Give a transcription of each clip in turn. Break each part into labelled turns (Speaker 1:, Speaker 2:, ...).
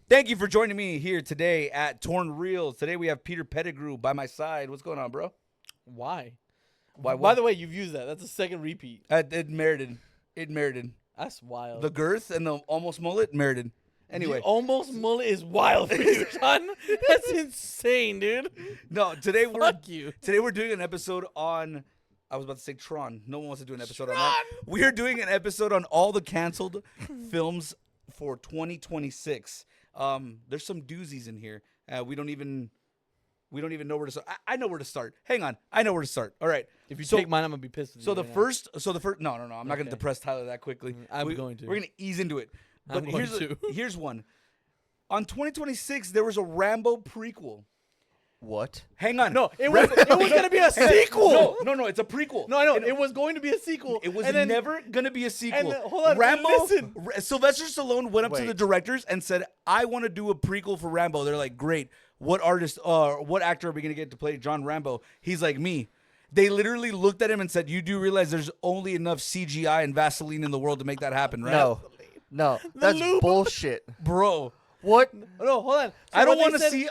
Speaker 1: Thank you for joining me here today at Torn Reels. Today we have Peter Pettigrew by my side. What's going on, bro?
Speaker 2: Why?
Speaker 1: Why?
Speaker 2: By the way, you've used that. That's a second repeat.
Speaker 1: It merited. It merited.
Speaker 2: That's wild.
Speaker 1: The girth and the almost mullet merited. Anyway.
Speaker 2: The almost mullet is wild for you, son. That's insane, dude.
Speaker 1: No, today
Speaker 2: Fuck you.
Speaker 1: Today we're doing an episode on. I was about to say Tron. No one wants to do an episode on that. We're doing an episode on all the canceled films for 2026. There's some doozies in here. We don't even know where to start. I know where to start. Hang on. I know where to start. All right.
Speaker 2: If you take mine, I'm gonna be pissed.
Speaker 1: So the first. No. I'm not gonna depress Tyler that quickly.
Speaker 2: I'm going to.
Speaker 1: We're gonna ease into it. But
Speaker 2: I'm going to.
Speaker 1: Here's one. On 2026, there was a Rambo prequel.
Speaker 3: What?
Speaker 1: Hang on.
Speaker 2: No, it was gonna be a sequel.
Speaker 1: No, it's a prequel.
Speaker 2: No, I know. It was going to be a sequel.
Speaker 1: It was
Speaker 2: then,
Speaker 1: never gonna be a sequel.
Speaker 2: And then, hold on,
Speaker 1: Rambo.
Speaker 2: listen.
Speaker 1: Sylvester Stallone went up to the directors and said, "I want to do a prequel for Rambo." They're like, "Great. What actor are we gonna get to play John Rambo?" He's like, "Me." They literally looked at him and said, "You do realize there's only enough CGI and Vaseline in the world to make that happen, right?"
Speaker 3: No, that's bullshit,
Speaker 1: bro.
Speaker 3: What?
Speaker 2: No, hold on. So
Speaker 1: I don't want to see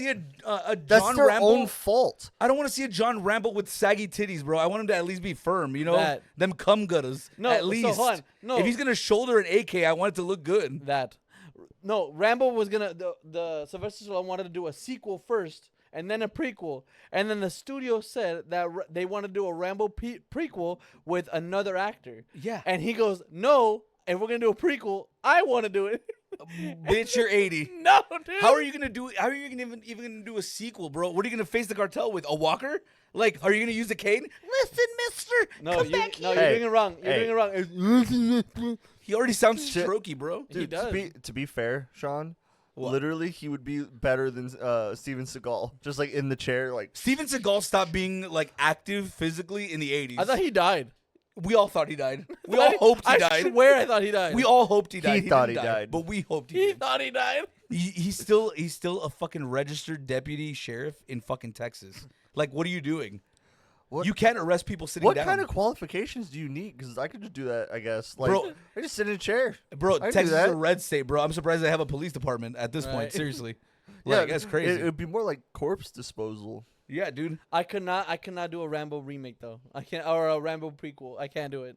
Speaker 1: a John
Speaker 3: That's their
Speaker 1: Rambo.
Speaker 3: own fault.
Speaker 1: I don't want to see a John Rambo with saggy titties, bro. I want him to at least be firm, you know? Them cum gutters.
Speaker 2: No,
Speaker 1: at
Speaker 2: so
Speaker 1: least.
Speaker 2: hold on. No.
Speaker 1: If he's going to shoulder an AK, I want it to look good.
Speaker 2: No, Rambo was gonna the Sylvester Stallone wanted to do a sequel first and then a prequel, and then the studio said that they want to do a Rambo prequel with another actor.
Speaker 1: Yeah.
Speaker 2: And he goes, "No, if we're gonna do a prequel, I want to do it."
Speaker 1: Bitch, you're 80.
Speaker 2: No, dude.
Speaker 1: How are you gonna do? How are you gonna even gonna do a sequel, bro? What are you gonna face the cartel with? A walker? Like, are you gonna use a cane? Listen, Mister.
Speaker 2: You're doing it wrong. You're doing it wrong.
Speaker 1: He already sounds strokey, bro.
Speaker 3: Dude,
Speaker 2: He does.
Speaker 3: To be fair, Sean, literally he would be better than Steven Seagal. Just like in the chair, like
Speaker 1: Steven Seagal stopped being like active physically in the 80s.
Speaker 2: I thought he died.
Speaker 1: We all thought he died. We all hoped he died.
Speaker 2: I swear I thought he died.
Speaker 1: We all hoped he died.
Speaker 3: He thought
Speaker 1: didn't
Speaker 3: he
Speaker 1: die,
Speaker 3: died.
Speaker 1: but we hoped he
Speaker 2: He
Speaker 1: did.
Speaker 2: thought he died.
Speaker 1: He's still a fucking registered deputy sheriff in fucking Texas. Like, what are you doing?
Speaker 3: What?
Speaker 1: You can't arrest people sitting
Speaker 3: What
Speaker 1: down.
Speaker 3: kind of qualifications do you need? Because I could just do that, I guess. Like,
Speaker 1: Bro,
Speaker 3: I just sit in a chair.
Speaker 1: Bro,
Speaker 3: I can do
Speaker 1: Texas is
Speaker 3: that.
Speaker 1: a red state, bro. I'm surprised they have a police department at this point.
Speaker 2: Right.
Speaker 1: Seriously, like that's crazy.
Speaker 3: It would be more like corpse disposal.
Speaker 1: Yeah, dude.
Speaker 2: I cannot do a Rambo remake though. I can't, or a Rambo prequel. I can't do it.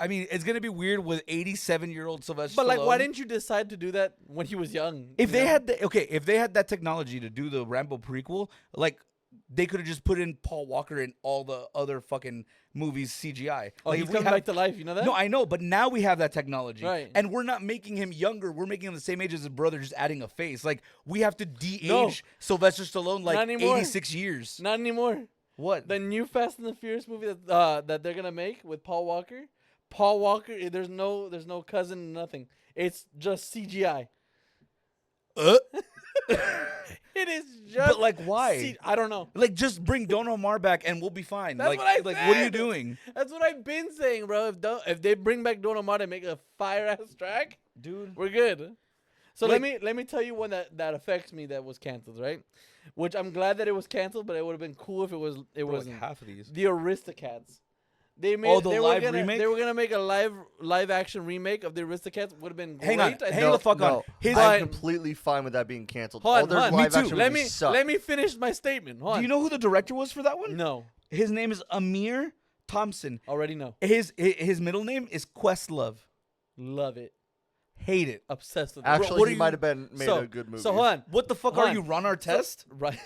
Speaker 1: I mean, it's gonna be weird with 87-year-old Sylvester.
Speaker 2: But like,
Speaker 1: Stallone.
Speaker 2: why didn't you decide to do that when he was young?
Speaker 1: If they had if they had that technology to do the Rambo prequel, like they could have just put in Paul Walker in all the other fucking movies CGI.
Speaker 2: Oh,
Speaker 1: Like,
Speaker 2: he's
Speaker 1: if we
Speaker 2: coming
Speaker 1: have-
Speaker 2: back to life. You know that?
Speaker 1: No, I know, but now we have that technology,
Speaker 2: Right.
Speaker 1: and we're not making him younger. We're making him the same age as his brother, just adding a face. Like we have to de-age
Speaker 2: No.
Speaker 1: Sylvester Stallone like
Speaker 2: Not anymore.
Speaker 1: 86 years.
Speaker 2: Not anymore.
Speaker 1: What?
Speaker 2: The new Fast and the Furious movie that they're gonna make with Paul Walker. Paul Walker, there's no cousin, nothing. It's just CGI. It is just.
Speaker 1: But like, why?
Speaker 2: I don't know.
Speaker 1: Like, just bring Don Omar back, and we'll be fine.
Speaker 2: That's
Speaker 1: like,
Speaker 2: what I
Speaker 1: like, what are you
Speaker 2: said.
Speaker 1: doing,
Speaker 2: That's what I've been saying, bro. If they bring back Don Omar and make a fire ass track,
Speaker 1: dude?
Speaker 2: we're good. So
Speaker 1: Like-
Speaker 2: let me tell you one that affects me that was canceled, right? Which I'm glad that it was canceled, but it would have been cool if it
Speaker 1: Bro,
Speaker 2: wasn't.
Speaker 1: like half of these.
Speaker 2: The Aristocats. They made
Speaker 1: the
Speaker 2: they
Speaker 1: live
Speaker 2: were gonna,
Speaker 1: remake?
Speaker 2: They were gonna make a live action remake of the Aristocats. Would have been great.
Speaker 1: Hang on,
Speaker 2: I
Speaker 1: hang
Speaker 2: think.
Speaker 1: the fuck on. His
Speaker 3: I'm completely fine with that being canceled.
Speaker 2: Hold on,
Speaker 3: All their
Speaker 2: hold on.
Speaker 3: live
Speaker 1: Me too.
Speaker 3: action
Speaker 2: Let
Speaker 3: movies
Speaker 2: me
Speaker 3: suck.
Speaker 2: let me finish my statement. Hold
Speaker 1: Do
Speaker 2: on.
Speaker 1: you know who the director was for that one?
Speaker 2: No,
Speaker 1: His name is Amir Thompson.
Speaker 2: already know.
Speaker 1: His middle name is Questlove.
Speaker 2: Love it.
Speaker 1: Hate it.
Speaker 2: Obsessed with it.
Speaker 3: Actually,
Speaker 1: what are
Speaker 3: he
Speaker 1: you-
Speaker 3: might have been made
Speaker 2: so,
Speaker 3: a good movie.
Speaker 2: So hold on.
Speaker 1: What the fuck
Speaker 2: Hold
Speaker 1: are
Speaker 2: on.
Speaker 1: you, Ron Artest?
Speaker 2: Right.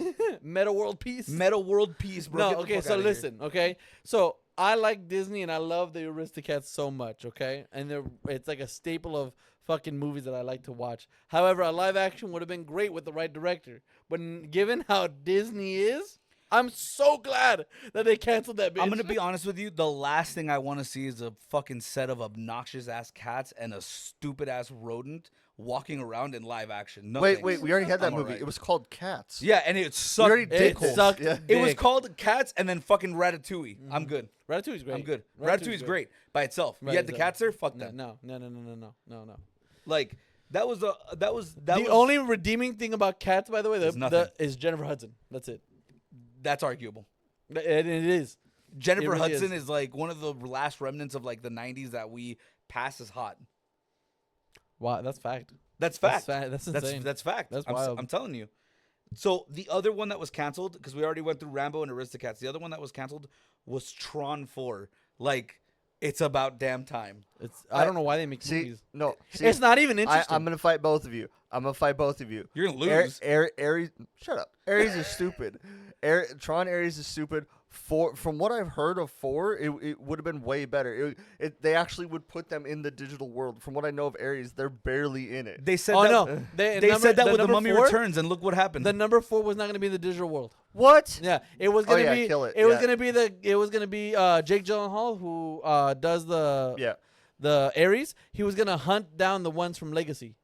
Speaker 2: Meta World Peace.
Speaker 1: Meta World Peace, bro.
Speaker 2: No,
Speaker 1: Get the
Speaker 2: okay,
Speaker 1: fuck
Speaker 2: so
Speaker 1: outta here.
Speaker 2: listen, okay? So I like Disney and I love the Aristocats so much, okay? And it's like a staple of fucking movies that I like to watch. However, a live action would have been great with the right director. But given how Disney is, I'm so glad that they canceled that bitch.
Speaker 1: I'm gonna be honest with you. The last thing I want to see is a fucking set of obnoxious ass cats and a stupid ass rodent walking around in live action. No
Speaker 3: wait,
Speaker 1: thanks.
Speaker 3: we already had that
Speaker 1: I'm
Speaker 3: movie.
Speaker 1: alright.
Speaker 3: It was called Cats.
Speaker 1: Yeah, and it sucked.
Speaker 3: already did
Speaker 2: It
Speaker 3: Cool.
Speaker 2: sucked.
Speaker 3: Yeah.
Speaker 1: It was
Speaker 2: dick.
Speaker 1: called Cats and then fucking Ratatouille. I'm good.
Speaker 2: Ratatouille's great.
Speaker 1: I'm good. Ratatouille's great by itself. You had the
Speaker 2: Ratatouille's
Speaker 1: cats there. Fuck
Speaker 2: No,
Speaker 1: that.
Speaker 2: no.
Speaker 1: Like that was
Speaker 2: The
Speaker 1: was
Speaker 2: only redeeming thing about Cats, by the way,
Speaker 1: There's nothing.
Speaker 2: is Jennifer Hudson. That's it.
Speaker 1: that's arguable.
Speaker 2: And it is.
Speaker 1: Jennifer
Speaker 2: really
Speaker 1: Hudson
Speaker 2: is.
Speaker 1: is like one of the last remnants of like the 90s that we pass as hot.
Speaker 2: Wow, that's fact.
Speaker 1: That's fact.
Speaker 2: That's insane.
Speaker 1: That's fact.
Speaker 2: That's
Speaker 1: I'm,
Speaker 2: wild.
Speaker 1: I'm telling you. So the other one that was canceled, because we already went through Rambo and Aristocats, the other one that was canceled was Tron 4. Like, it's about damn time.
Speaker 2: I don't know why they make
Speaker 3: See,
Speaker 2: movies.
Speaker 3: no, see,
Speaker 2: It's not even interesting.
Speaker 3: I'm gonna fight both of you. I'm gonna fight both of you.
Speaker 1: You're gonna lose.
Speaker 3: Ares, shut up. Ares is stupid. Tron Ares is stupid. From what I've heard of 4, it would have been way better. They actually would put them in the digital world. From what I know of Ares, they're barely in it.
Speaker 1: They said
Speaker 2: Oh
Speaker 1: that.
Speaker 2: no,
Speaker 1: They said that with The
Speaker 2: number
Speaker 1: Mummy
Speaker 2: 4,
Speaker 1: Returns, and look what happened.
Speaker 2: The number 4 was not going to be in the digital world.
Speaker 3: What?
Speaker 2: Yeah, it was going to
Speaker 3: yeah,
Speaker 2: be.
Speaker 3: kill it,
Speaker 2: was
Speaker 3: yeah.
Speaker 2: going to be Jake Gyllenhaal who does
Speaker 3: Yeah.
Speaker 2: the Ares. He was going to hunt down the ones from Legacy,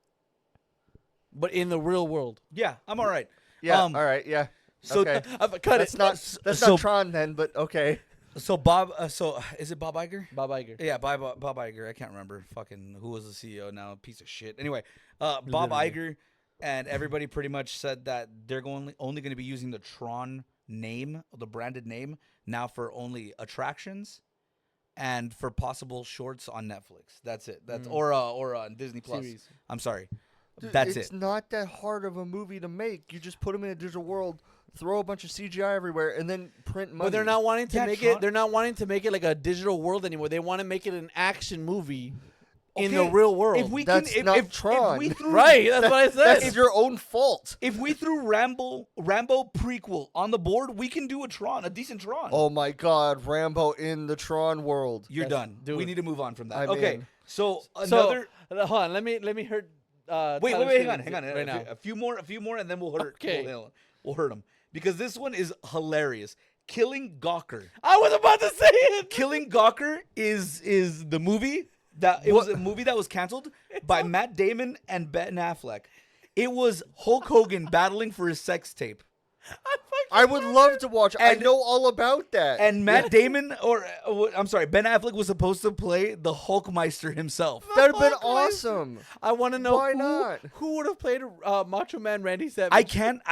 Speaker 2: but in the real world.
Speaker 1: yeah, I'm all right.
Speaker 3: Yeah.
Speaker 1: Um,
Speaker 3: all right. Yeah.
Speaker 1: So,
Speaker 3: okay.
Speaker 2: Cut
Speaker 3: That's
Speaker 2: it.
Speaker 3: not
Speaker 1: so-
Speaker 3: Tron then, but okay.
Speaker 1: so Bob. So is it Bob Iger?
Speaker 2: Bob Iger.
Speaker 1: Yeah, Bob Iger. I can't remember fucking who was the CEO now. Piece of shit. Anyway, Bob
Speaker 2: Literally.
Speaker 1: Iger and everybody pretty much said that they're only going to be using the Tron name, the branded name, now for only attractions and for possible shorts on Netflix. That's it. That's or on Disney Plus.
Speaker 2: Series.
Speaker 1: I'm sorry.
Speaker 3: Dude,
Speaker 1: That's
Speaker 3: it's
Speaker 1: it.
Speaker 3: not that hard of a movie to make. You just put them in a digital world, throw a bunch of CGI everywhere, and then print money.
Speaker 2: But they're not wanting to
Speaker 1: Yeah,
Speaker 2: make
Speaker 1: Tron-
Speaker 2: it. They're not wanting to make it like a digital world anymore. They want to make it an action movie in the
Speaker 1: Okay,
Speaker 2: real world.
Speaker 1: If we
Speaker 3: That's
Speaker 1: can,
Speaker 3: not
Speaker 1: if
Speaker 3: Tron.
Speaker 1: we threw,
Speaker 2: right, that's what I said.
Speaker 3: That's your own fault.
Speaker 1: If we threw Rambo prequel on the board, we can do a decent Tron.
Speaker 3: Oh my God, Rambo in the Tron world.
Speaker 1: You're
Speaker 2: Yes,
Speaker 1: done.
Speaker 2: do
Speaker 1: We
Speaker 2: it.
Speaker 1: need to move on from that.
Speaker 3: I
Speaker 1: Okay,
Speaker 3: mean-
Speaker 1: so another.
Speaker 2: So, hold on. Let me hurt.
Speaker 1: Wait,
Speaker 2: Tyler's
Speaker 1: hang on,
Speaker 2: feelings
Speaker 1: hang on.
Speaker 2: Right now.
Speaker 1: A few more, and then we'll hurt.
Speaker 2: Okay.
Speaker 1: We'll hurt him because this one is hilarious. Killing Gawker.
Speaker 2: I was about to say it.
Speaker 1: Killing Gawker is the movie that it was a movie that was canceled by Matt Damon and Ben Affleck. It was Hulk Hogan battling for his sex tape.
Speaker 3: I would love to watch. I
Speaker 1: And-
Speaker 3: know all about that.
Speaker 1: And Matt Damon, I'm sorry, Ben Affleck was supposed to play the Hulkmeister himself.
Speaker 3: That'd have been
Speaker 2: Hulk
Speaker 3: awesome.
Speaker 2: I want to know
Speaker 3: Why not?
Speaker 2: who would have played Macho Man Randy Savage.
Speaker 1: I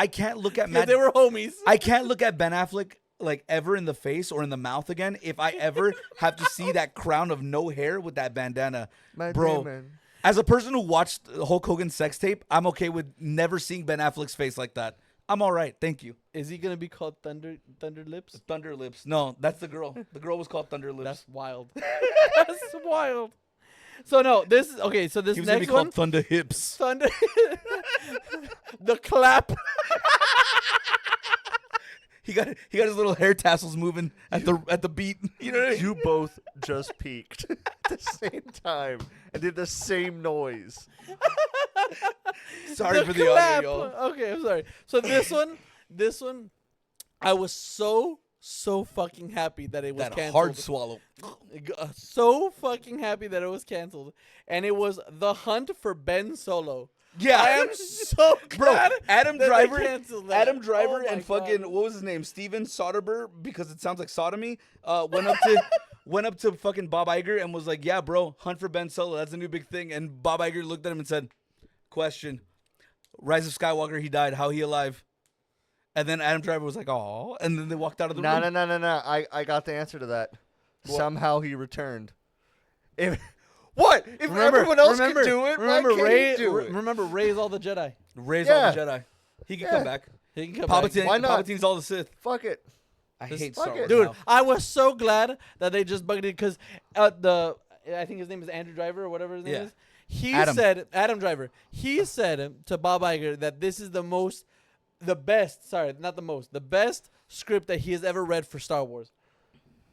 Speaker 1: can't look at
Speaker 2: because
Speaker 1: Matt.
Speaker 2: they were homies.
Speaker 1: I can't look at Ben Affleck like ever in the face or in the mouth again if I ever have to see that crown of no hair with that bandana.
Speaker 3: Matt
Speaker 1: Bro,
Speaker 3: Damon.
Speaker 1: as a person who watched Hulk Hogan's sex tape, I'm okay with never seeing Ben Affleck's face like that. I'm all right. Thank you.
Speaker 2: Is he gonna be called Thunder Lips?
Speaker 1: Thunder Lips. No, that's the girl. The girl was called Thunder Lips.
Speaker 2: That's wild. That's wild. So no, this is okay. So this
Speaker 1: He was gonna be
Speaker 2: next one,
Speaker 1: called Thunder Hips.
Speaker 2: Thunder, the clap.
Speaker 1: He got his little hair tassels moving at the beat. You know what I mean?
Speaker 3: You both just peaked at the same time and did the same noise.
Speaker 1: Sorry for the
Speaker 2: clap.
Speaker 1: audio, y'all.
Speaker 2: Okay, I'm sorry. So this one, I was so fucking happy that it was
Speaker 1: That
Speaker 2: canceled.
Speaker 1: hard swallow.
Speaker 2: So fucking happy that it was canceled, and it was The Hunt for Ben Solo.
Speaker 1: Yeah,
Speaker 2: I am so
Speaker 1: bro.
Speaker 2: glad
Speaker 1: Adam
Speaker 2: that they
Speaker 1: Driver,
Speaker 2: canceled that.
Speaker 1: Adam Driver,
Speaker 2: Oh my
Speaker 1: and fucking
Speaker 2: God.
Speaker 1: what was his name? Steven Soderbergh, because it sounds like sodomy. Went up to fucking Bob Iger and was like, "Yeah, bro, Hunt for Ben Solo. That's a new big thing." And Bob Iger looked at him and said, "Question: Rise of Skywalker. He died. How he alive?" And then Adam Driver was like, "Oh," and then they walked out of the
Speaker 3: No.
Speaker 1: room.
Speaker 3: I got the answer to that.
Speaker 1: What?
Speaker 3: Somehow he returned. If what? If
Speaker 2: Remember,
Speaker 3: everyone else
Speaker 2: remember,
Speaker 3: can do it,
Speaker 2: remember
Speaker 3: why can't
Speaker 2: Ray.
Speaker 3: he do it?
Speaker 2: Remember Ray's all the Jedi.
Speaker 1: Raise all the
Speaker 3: Yeah.
Speaker 1: Jedi. He can
Speaker 3: Yeah.
Speaker 1: come back.
Speaker 2: He can come back.
Speaker 1: Palpatine,
Speaker 3: Why not?
Speaker 1: Palpatine's all the Sith.
Speaker 3: Fuck it.
Speaker 1: I
Speaker 2: This-
Speaker 1: hate
Speaker 3: fuck
Speaker 1: Star
Speaker 3: it.
Speaker 1: Wars
Speaker 2: Dude,
Speaker 1: now.
Speaker 2: I was so glad that they just bugged it because I think his name is Andrew Driver or whatever his name
Speaker 1: Yeah.
Speaker 2: is. He
Speaker 1: Adam.
Speaker 2: said Adam Driver. He said to Bob Iger that this is the best script that he has ever read for Star Wars.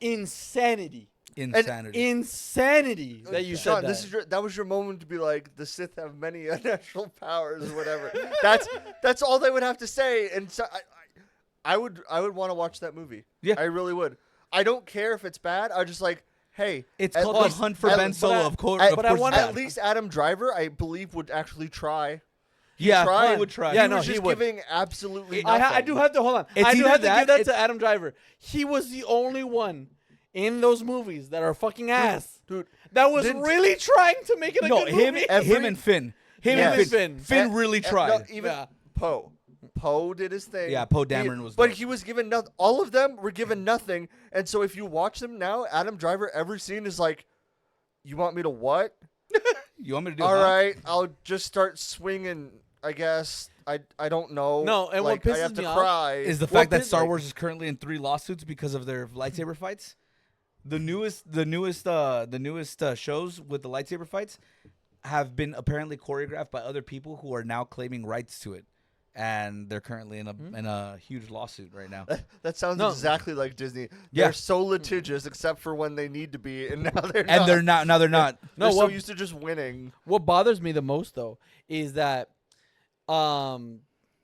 Speaker 2: Insanity. Insanity that you
Speaker 3: Sean,
Speaker 2: said that.
Speaker 3: this is that was your moment to be like, the Sith have many unnatural powers or whatever. that's all they would have to say, and so I would want to watch that movie.
Speaker 1: Yeah.
Speaker 3: I really would. I don't care if it's bad. I just like, hey,
Speaker 1: It's
Speaker 3: at
Speaker 1: called The
Speaker 3: least-
Speaker 1: Hunt for
Speaker 3: at-
Speaker 1: Ben
Speaker 3: but
Speaker 1: Solo.
Speaker 3: I-
Speaker 1: Of course,
Speaker 3: at-
Speaker 1: of
Speaker 2: but I
Speaker 1: course
Speaker 2: wanna-
Speaker 1: it's
Speaker 3: At
Speaker 1: bad.
Speaker 3: least Adam Driver, I believe, would actually try.
Speaker 1: Yeah,
Speaker 3: tried.
Speaker 1: he would try.
Speaker 2: Yeah,
Speaker 3: He
Speaker 2: no,
Speaker 3: was
Speaker 2: he
Speaker 3: just
Speaker 2: would.
Speaker 3: giving absolutely
Speaker 2: I
Speaker 3: nothing.
Speaker 2: do have to hold on.
Speaker 1: It's
Speaker 2: I do
Speaker 1: either
Speaker 2: have to
Speaker 1: that-
Speaker 2: give that
Speaker 1: it's-
Speaker 2: to Adam Driver. He was the only one in those movies that are fucking ass.
Speaker 3: Dude,
Speaker 2: That was
Speaker 3: didn't-
Speaker 2: really trying to make it a
Speaker 1: No,
Speaker 2: good
Speaker 1: him,
Speaker 2: movie.
Speaker 1: him and Finn. Him
Speaker 2: Yes.
Speaker 1: and Finn.
Speaker 2: Finn.
Speaker 1: Finn really tried.
Speaker 3: No, even
Speaker 2: Yeah.
Speaker 3: Poe. Poe did his thing.
Speaker 1: Yeah, Poe Dameron was
Speaker 3: But
Speaker 1: dope.
Speaker 3: he was given nothing. All of them were given nothing. And so if you watch them now, Adam Driver, every scene is like, you want me to what?
Speaker 1: You want me to do?
Speaker 3: All
Speaker 1: huh?
Speaker 3: right, I'll just start swinging. I guess I don't know.
Speaker 2: No, and what
Speaker 3: like, I
Speaker 2: pisses
Speaker 3: have to
Speaker 2: me off
Speaker 3: cry.
Speaker 1: Is the
Speaker 2: What
Speaker 1: fact that
Speaker 2: did-
Speaker 1: Star
Speaker 2: like-
Speaker 1: Wars is currently in 3 lawsuits because of their lightsaber fights. The newest shows with the lightsaber fights have been apparently choreographed by other people who are now claiming rights to it, and they're currently in a huge lawsuit right now.
Speaker 3: That sounds
Speaker 2: No.
Speaker 3: exactly like Disney.
Speaker 1: Yeah.
Speaker 3: They're so litigious, except for when they need to be, and now they're not.
Speaker 1: And they're not. Now they're not.
Speaker 3: They're
Speaker 2: No,
Speaker 3: so
Speaker 2: what-
Speaker 3: used to just winning.
Speaker 2: What bothers me the most though is that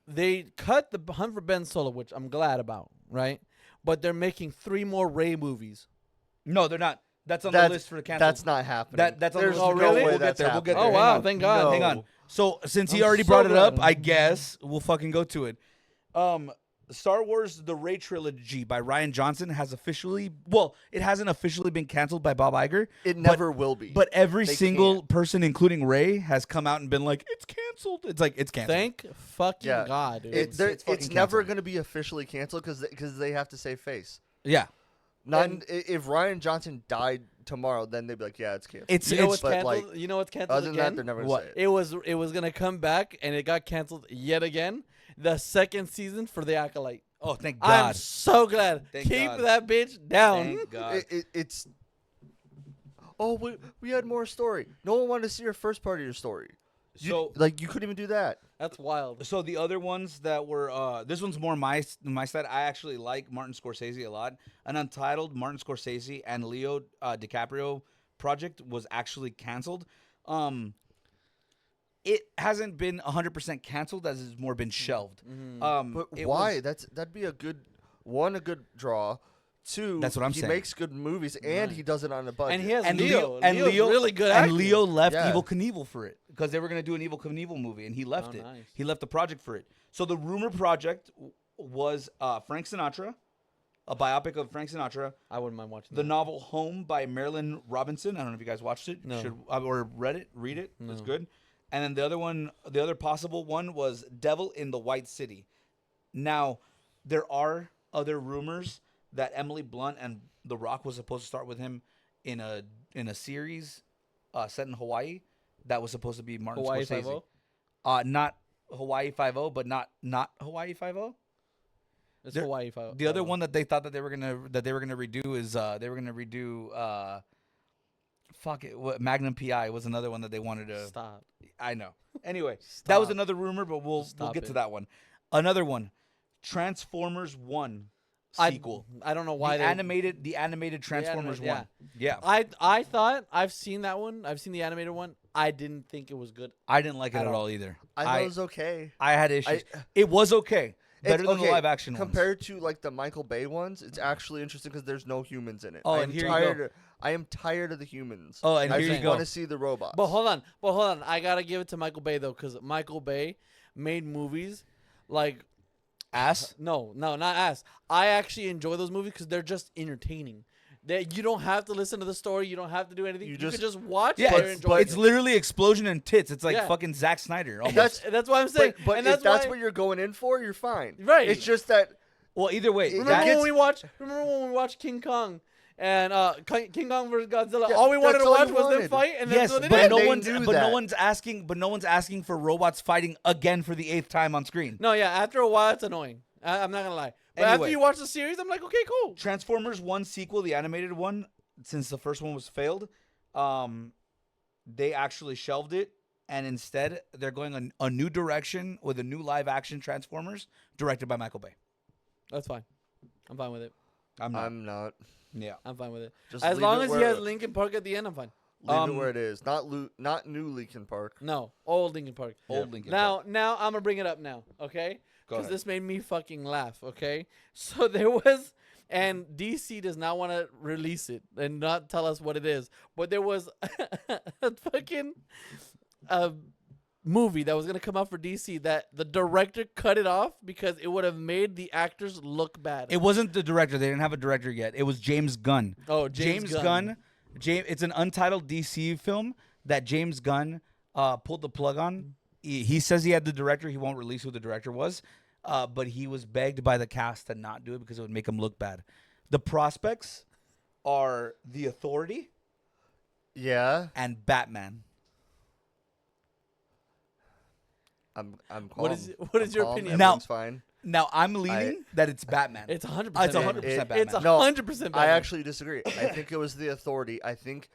Speaker 2: they cut the Hunt for Ben Solo, which I'm glad about, right? But they're making 3 more Rey movies.
Speaker 1: No, they're not. That's on the list for the cancel.
Speaker 3: That's not happening.
Speaker 1: That's on the
Speaker 3: There's
Speaker 1: list.
Speaker 2: Oh,
Speaker 3: no
Speaker 2: really?
Speaker 3: way
Speaker 2: We'll
Speaker 1: get
Speaker 3: that's
Speaker 1: there, we'll get
Speaker 3: happening.
Speaker 1: there.
Speaker 2: Oh
Speaker 1: Hang
Speaker 2: wow,
Speaker 1: on.
Speaker 2: thank God.
Speaker 3: No.
Speaker 1: Hang on. So since he
Speaker 2: I'm
Speaker 1: already
Speaker 2: so
Speaker 1: brought it up,
Speaker 2: glad.
Speaker 1: I guess we'll fucking go to it. Star Wars: The Rey Trilogy by Ryan Johnson has it hasn't officially been canceled by Bob Iger.
Speaker 3: It never will be.
Speaker 1: But every
Speaker 3: They
Speaker 1: single
Speaker 3: can't.
Speaker 1: person, including Ray, has come out and been like, "It's canceled." It's like it's canceled.
Speaker 2: Thank fucking
Speaker 3: Yeah.
Speaker 2: God, dude.
Speaker 3: It's
Speaker 1: it's fucking
Speaker 3: never
Speaker 1: canceled.
Speaker 3: going to be officially canceled because they have to save face.
Speaker 1: Yeah,
Speaker 3: If Ryan Johnson died tomorrow, then they'd be like, yeah, it's canceled.
Speaker 1: it's
Speaker 2: you know
Speaker 1: it's
Speaker 2: what's
Speaker 3: but,
Speaker 2: canceled?
Speaker 3: like,
Speaker 2: You know what's canceled
Speaker 3: Other than that,
Speaker 2: again?
Speaker 3: they're never
Speaker 1: What?
Speaker 3: going to say it.
Speaker 2: It was gonna come back and it got canceled yet again. The second season for The Acolyte.
Speaker 1: oh thank
Speaker 2: I'm
Speaker 1: God.
Speaker 2: so glad.
Speaker 1: Thank
Speaker 2: Keep
Speaker 1: God.
Speaker 2: that bitch down.
Speaker 1: Thank God.
Speaker 3: It's. Oh, we had more story. No one wanted to see your first part of your story.
Speaker 1: So
Speaker 3: You couldn't even do that.
Speaker 2: That's wild.
Speaker 1: So the other ones that were this one's more my side. I actually like Martin Scorsese a lot. An Untitled Martin Scorsese and Leo DiCaprio project was actually canceled. It hasn't been 100% canceled, as it's more been shelved.
Speaker 3: But
Speaker 1: it
Speaker 3: why?
Speaker 1: was-
Speaker 3: That'd be a good draw. 2,
Speaker 1: That's what I'm
Speaker 3: he
Speaker 1: saying.
Speaker 3: makes good movies and he does it on a budget.
Speaker 2: And he has
Speaker 1: and
Speaker 2: Leo.
Speaker 1: Leo and
Speaker 2: Leo's
Speaker 1: Leo
Speaker 2: really good.
Speaker 1: and
Speaker 2: acting.
Speaker 1: Leo left
Speaker 3: Yeah.
Speaker 1: Evil Knievel for it because they were gonna do an Evil Knievel movie, and he left
Speaker 2: Oh,
Speaker 1: it.
Speaker 2: nice.
Speaker 1: He left the project for it. So the rumor project was Frank Sinatra, a biopic of Frank Sinatra.
Speaker 2: I wouldn't mind watching
Speaker 1: The
Speaker 2: that.
Speaker 1: novel Home by Marilyn Robinson. I don't know if you guys watched it.
Speaker 2: No.
Speaker 1: Or read it. Read it. It's
Speaker 2: No.
Speaker 1: good. And then the other possible one was Devil in the White City. Now, there are other rumors that Emily Blunt and The Rock was supposed to start with him in a series set in Hawaii that was supposed to be Martin
Speaker 2: Hawaii
Speaker 1: Scorsese.
Speaker 2: 5-0?
Speaker 1: Not Hawaii 5-0, but not Hawaii 5-0.
Speaker 2: It's
Speaker 1: There-
Speaker 2: Hawaii 5-0.
Speaker 1: The other one that they thought that they were gonna redo is they were gonna redo Magnum PI was another one that they wanted to.
Speaker 2: Stop.
Speaker 1: I know. Anyway, that was
Speaker 2: Stop.
Speaker 1: another rumor, but we'll
Speaker 2: Stop
Speaker 1: get to
Speaker 2: it.
Speaker 1: that one. Another one, Transformers 1 sequel.
Speaker 2: I don't know why
Speaker 1: the
Speaker 2: they
Speaker 1: animated Transformers
Speaker 2: animated,
Speaker 1: 1. Yeah.
Speaker 2: I thought I've seen that one. I've seen the animated one. I didn't think it was good.
Speaker 1: I didn't like it
Speaker 2: At
Speaker 1: at
Speaker 2: all.
Speaker 1: all either.
Speaker 3: I thought it was okay.
Speaker 1: I had issues. It was okay. Better than the
Speaker 3: okay,
Speaker 1: live action ones.
Speaker 3: compared to like the Michael Bay ones. It's actually interesting because there's no humans in it.
Speaker 1: Oh,
Speaker 3: I
Speaker 1: and
Speaker 3: am
Speaker 1: here you
Speaker 3: tired. I am tired of the humans.
Speaker 1: Oh, and
Speaker 3: I
Speaker 1: here you
Speaker 3: just
Speaker 1: go.
Speaker 3: want to see the robots.
Speaker 2: But hold on. I gotta give it to Michael Bay though, because Michael Bay made movies like
Speaker 1: Ass?
Speaker 2: no, not ass. I actually enjoy those movies because they're just entertaining. That you don't have to listen to the story. You don't have to do anything. You
Speaker 3: just-
Speaker 2: can just watch
Speaker 1: Yeah,
Speaker 2: it and
Speaker 1: it's,
Speaker 2: enjoy
Speaker 1: it's
Speaker 2: it.
Speaker 1: literally explosion and tits. It's like
Speaker 2: Yeah.
Speaker 1: fucking Zack Snyder. Almost.
Speaker 2: That's what I'm saying.
Speaker 3: but
Speaker 2: and
Speaker 3: if that's
Speaker 2: why,
Speaker 3: what you're going in for, you're fine.
Speaker 2: Right.
Speaker 3: It's just that
Speaker 1: Well, either way,
Speaker 3: Remember
Speaker 1: that-
Speaker 2: Remember when we watched King Kong and King Kong versus Godzilla?
Speaker 3: Yeah,
Speaker 2: all we wanted
Speaker 3: that's
Speaker 2: to
Speaker 3: all
Speaker 2: watch
Speaker 3: you
Speaker 2: was them
Speaker 3: wanted.
Speaker 2: fight, and
Speaker 1: yes,
Speaker 2: that's what
Speaker 1: but
Speaker 2: it is.
Speaker 1: no
Speaker 3: They
Speaker 1: one's
Speaker 3: knew
Speaker 1: but no
Speaker 3: that.
Speaker 1: one's asking for robots fighting again for the 8th time on screen.
Speaker 2: No, yeah. After a while, it's annoying. I'm not gonna lie. But after
Speaker 1: Anyway.
Speaker 2: you watch the series, I'm like, okay, cool.
Speaker 1: Transformers 1 sequel, the animated one, since the first one was failed, they actually shelved it, and instead they're going a new direction with a new live action Transformers directed by Michael Bay.
Speaker 2: That's fine. I'm fine with it.
Speaker 1: I'm not.
Speaker 3: I'm not.
Speaker 1: Yeah.
Speaker 2: I'm fine with it.
Speaker 3: Just
Speaker 2: As
Speaker 3: leave
Speaker 2: long
Speaker 3: it
Speaker 2: as he
Speaker 3: where-
Speaker 2: has Linkin Park at the end, I'm fine.
Speaker 3: Leave it where it is. Not new Linkin Park.
Speaker 2: No, old Linkin Park.
Speaker 1: Old Linkin
Speaker 2: Now,
Speaker 1: Park.
Speaker 2: now I'm gonna bring it up now, okay?
Speaker 1: Go
Speaker 2: Because
Speaker 1: ahead.
Speaker 2: this made me fucking laugh, okay? So there was, and DC does not want to release it and not tell us what it is, but there was a fucking movie that was gonna come out for DC that the director cut it off because it would have made the actors look bad.
Speaker 1: It wasn't the director. They didn't have a director yet. It was James Gunn.
Speaker 2: Oh, James Gunn.
Speaker 1: It's an untitled DC film that James Gunn pulled the plug on. He says he had the director. He won't release who the director was. but he was begged by the cast to not do it because it would make him look bad. The prospects are The Authority
Speaker 3: Yeah,
Speaker 1: and Batman.
Speaker 3: I'm calm.
Speaker 2: What is
Speaker 3: I'm
Speaker 2: your
Speaker 3: calm,
Speaker 2: opinion?
Speaker 1: Now-
Speaker 3: everything's fine.
Speaker 1: Now I'm leaning that it's Batman.
Speaker 2: It's 100%.
Speaker 1: It's 100% Batman.
Speaker 2: It's
Speaker 3: No,
Speaker 2: 100%
Speaker 3: I actually disagree. I think it was The Authority. I think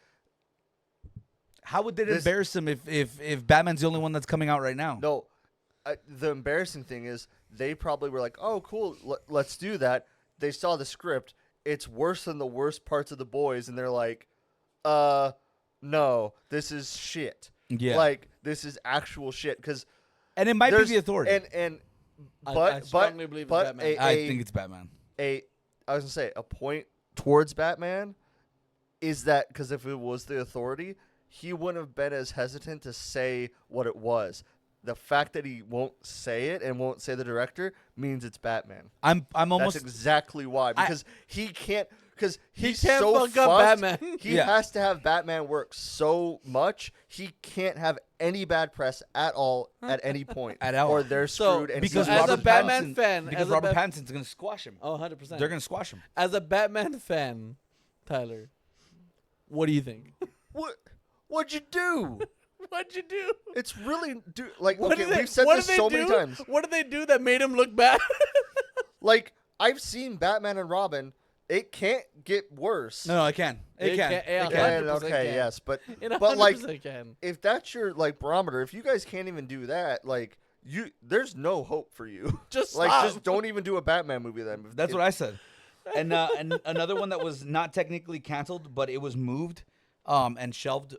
Speaker 1: How would it
Speaker 3: this-
Speaker 1: embarrass him if Batman's the only one that's coming out right now?
Speaker 3: no. The embarrassing thing is they probably were like, "Oh, cool, let's do that." They saw the script. It's worse than the worst parts of The Boys, and they're like, no, this is shit.
Speaker 1: Yeah.
Speaker 3: Like this is actual shit." Because
Speaker 1: And it might be The Authority.
Speaker 3: And
Speaker 2: I strongly believe it's
Speaker 3: but
Speaker 2: Batman.
Speaker 1: I think it's Batman.
Speaker 3: I was gonna say a point towards Batman is that because if it was The Authority, he wouldn't have been as hesitant to say what it was. The fact that he won't say it and won't say the director means it's Batman.
Speaker 1: I'm
Speaker 3: That's
Speaker 1: almost
Speaker 3: exactly why, because he can't. Because he's
Speaker 2: can't
Speaker 3: so
Speaker 2: fuck up
Speaker 3: fucked,
Speaker 2: Batman.
Speaker 3: He
Speaker 1: Yeah.
Speaker 3: has to have Batman work so much. He can't have any bad press at all at any point,
Speaker 1: At all.
Speaker 3: or they're
Speaker 2: So,
Speaker 3: screwed. And
Speaker 1: because
Speaker 3: he's
Speaker 2: as a
Speaker 1: Robert
Speaker 2: Batman
Speaker 1: Pattinson-
Speaker 2: fan,
Speaker 1: because
Speaker 2: as a
Speaker 1: Robert
Speaker 2: Bat-
Speaker 1: Pattinson's gonna squash him.
Speaker 2: Oh, 100%.
Speaker 1: They're gonna squash him.
Speaker 2: As a Batman fan, Tyler, what do you think?
Speaker 3: what'd you do?
Speaker 2: What'd you do?
Speaker 3: It's really like
Speaker 2: What
Speaker 3: okay.
Speaker 2: did they-
Speaker 3: We've said
Speaker 2: what
Speaker 3: this
Speaker 2: did they
Speaker 3: so many
Speaker 2: do?
Speaker 3: times.
Speaker 2: What did they do that made him look bad?
Speaker 3: Like I've seen Batman and Robin. It can't get worse.
Speaker 1: No, it can. It
Speaker 2: It
Speaker 1: can.
Speaker 2: can- yeah,
Speaker 1: It can.
Speaker 3: Yeah,
Speaker 2: 100%
Speaker 3: okay,
Speaker 2: can.
Speaker 3: yes, but
Speaker 2: It
Speaker 3: but like
Speaker 2: 100% can.
Speaker 3: if that's your like barometer, if you guys can't even do that, like there's no hope for you.
Speaker 2: Just
Speaker 3: like
Speaker 2: stop.
Speaker 3: just don't even do a Batman movie then.
Speaker 1: That's what I said. And another one that was not technically canceled, but it was moved, and shelved.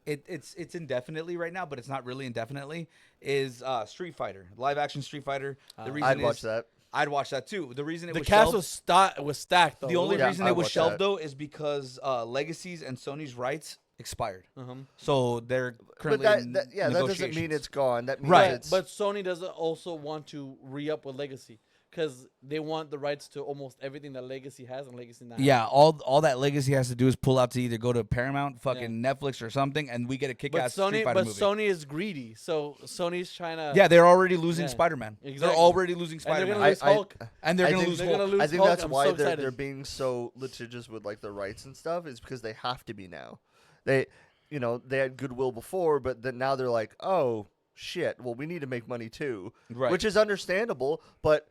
Speaker 1: It's indefinitely right now, but it's not really indefinitely. Is Street Fighter, live action Street Fighter? The reason
Speaker 3: I'd
Speaker 1: is-
Speaker 3: watch that.
Speaker 1: I'd watch that too. The reason it
Speaker 2: The
Speaker 1: was
Speaker 2: cast
Speaker 1: shelved,
Speaker 2: was stacked though.
Speaker 1: the only
Speaker 3: Yeah,
Speaker 1: reason
Speaker 3: I'd
Speaker 1: it was
Speaker 3: watch
Speaker 1: shelved
Speaker 3: that.
Speaker 1: though is because Legacy's and Sony's rights expired.
Speaker 2: Uh-huh.
Speaker 1: So they're
Speaker 3: But
Speaker 1: currently
Speaker 3: that
Speaker 1: in
Speaker 3: that doesn't mean
Speaker 1: negotiations.
Speaker 3: it's gone. That means
Speaker 1: Right,
Speaker 3: it's
Speaker 2: But Sony doesn't also want to re-up with Legacy because they want the rights to almost everything that Legacy has and Legacy now.
Speaker 1: Yeah, all that Legacy has to do is pull out to either go to Paramount, fucking Netflix or something, and we get a
Speaker 2: But
Speaker 1: kick-ass Street Fighter movie.
Speaker 2: Sony is greedy, so Sony's trying to.
Speaker 1: Yeah, they're already losing
Speaker 2: Yeah,
Speaker 1: Spider-Man.
Speaker 2: exactly.
Speaker 1: They're already losing
Speaker 2: And they're
Speaker 1: Spider-Man.
Speaker 2: gonna lose Hulk.
Speaker 1: And they're
Speaker 3: I
Speaker 1: going to
Speaker 3: think
Speaker 1: lose
Speaker 2: they're gonna
Speaker 1: Hulk.
Speaker 2: lose
Speaker 3: I think
Speaker 2: Hulk.
Speaker 3: that's
Speaker 2: I'm
Speaker 3: why
Speaker 2: so
Speaker 3: they're
Speaker 2: excited.
Speaker 3: being so litigious with like the rights and stuff is because they have to be now. They they had goodwill before, but then now they're like, oh shit, well we need to make money too,
Speaker 1: Right.
Speaker 3: which is understandable, but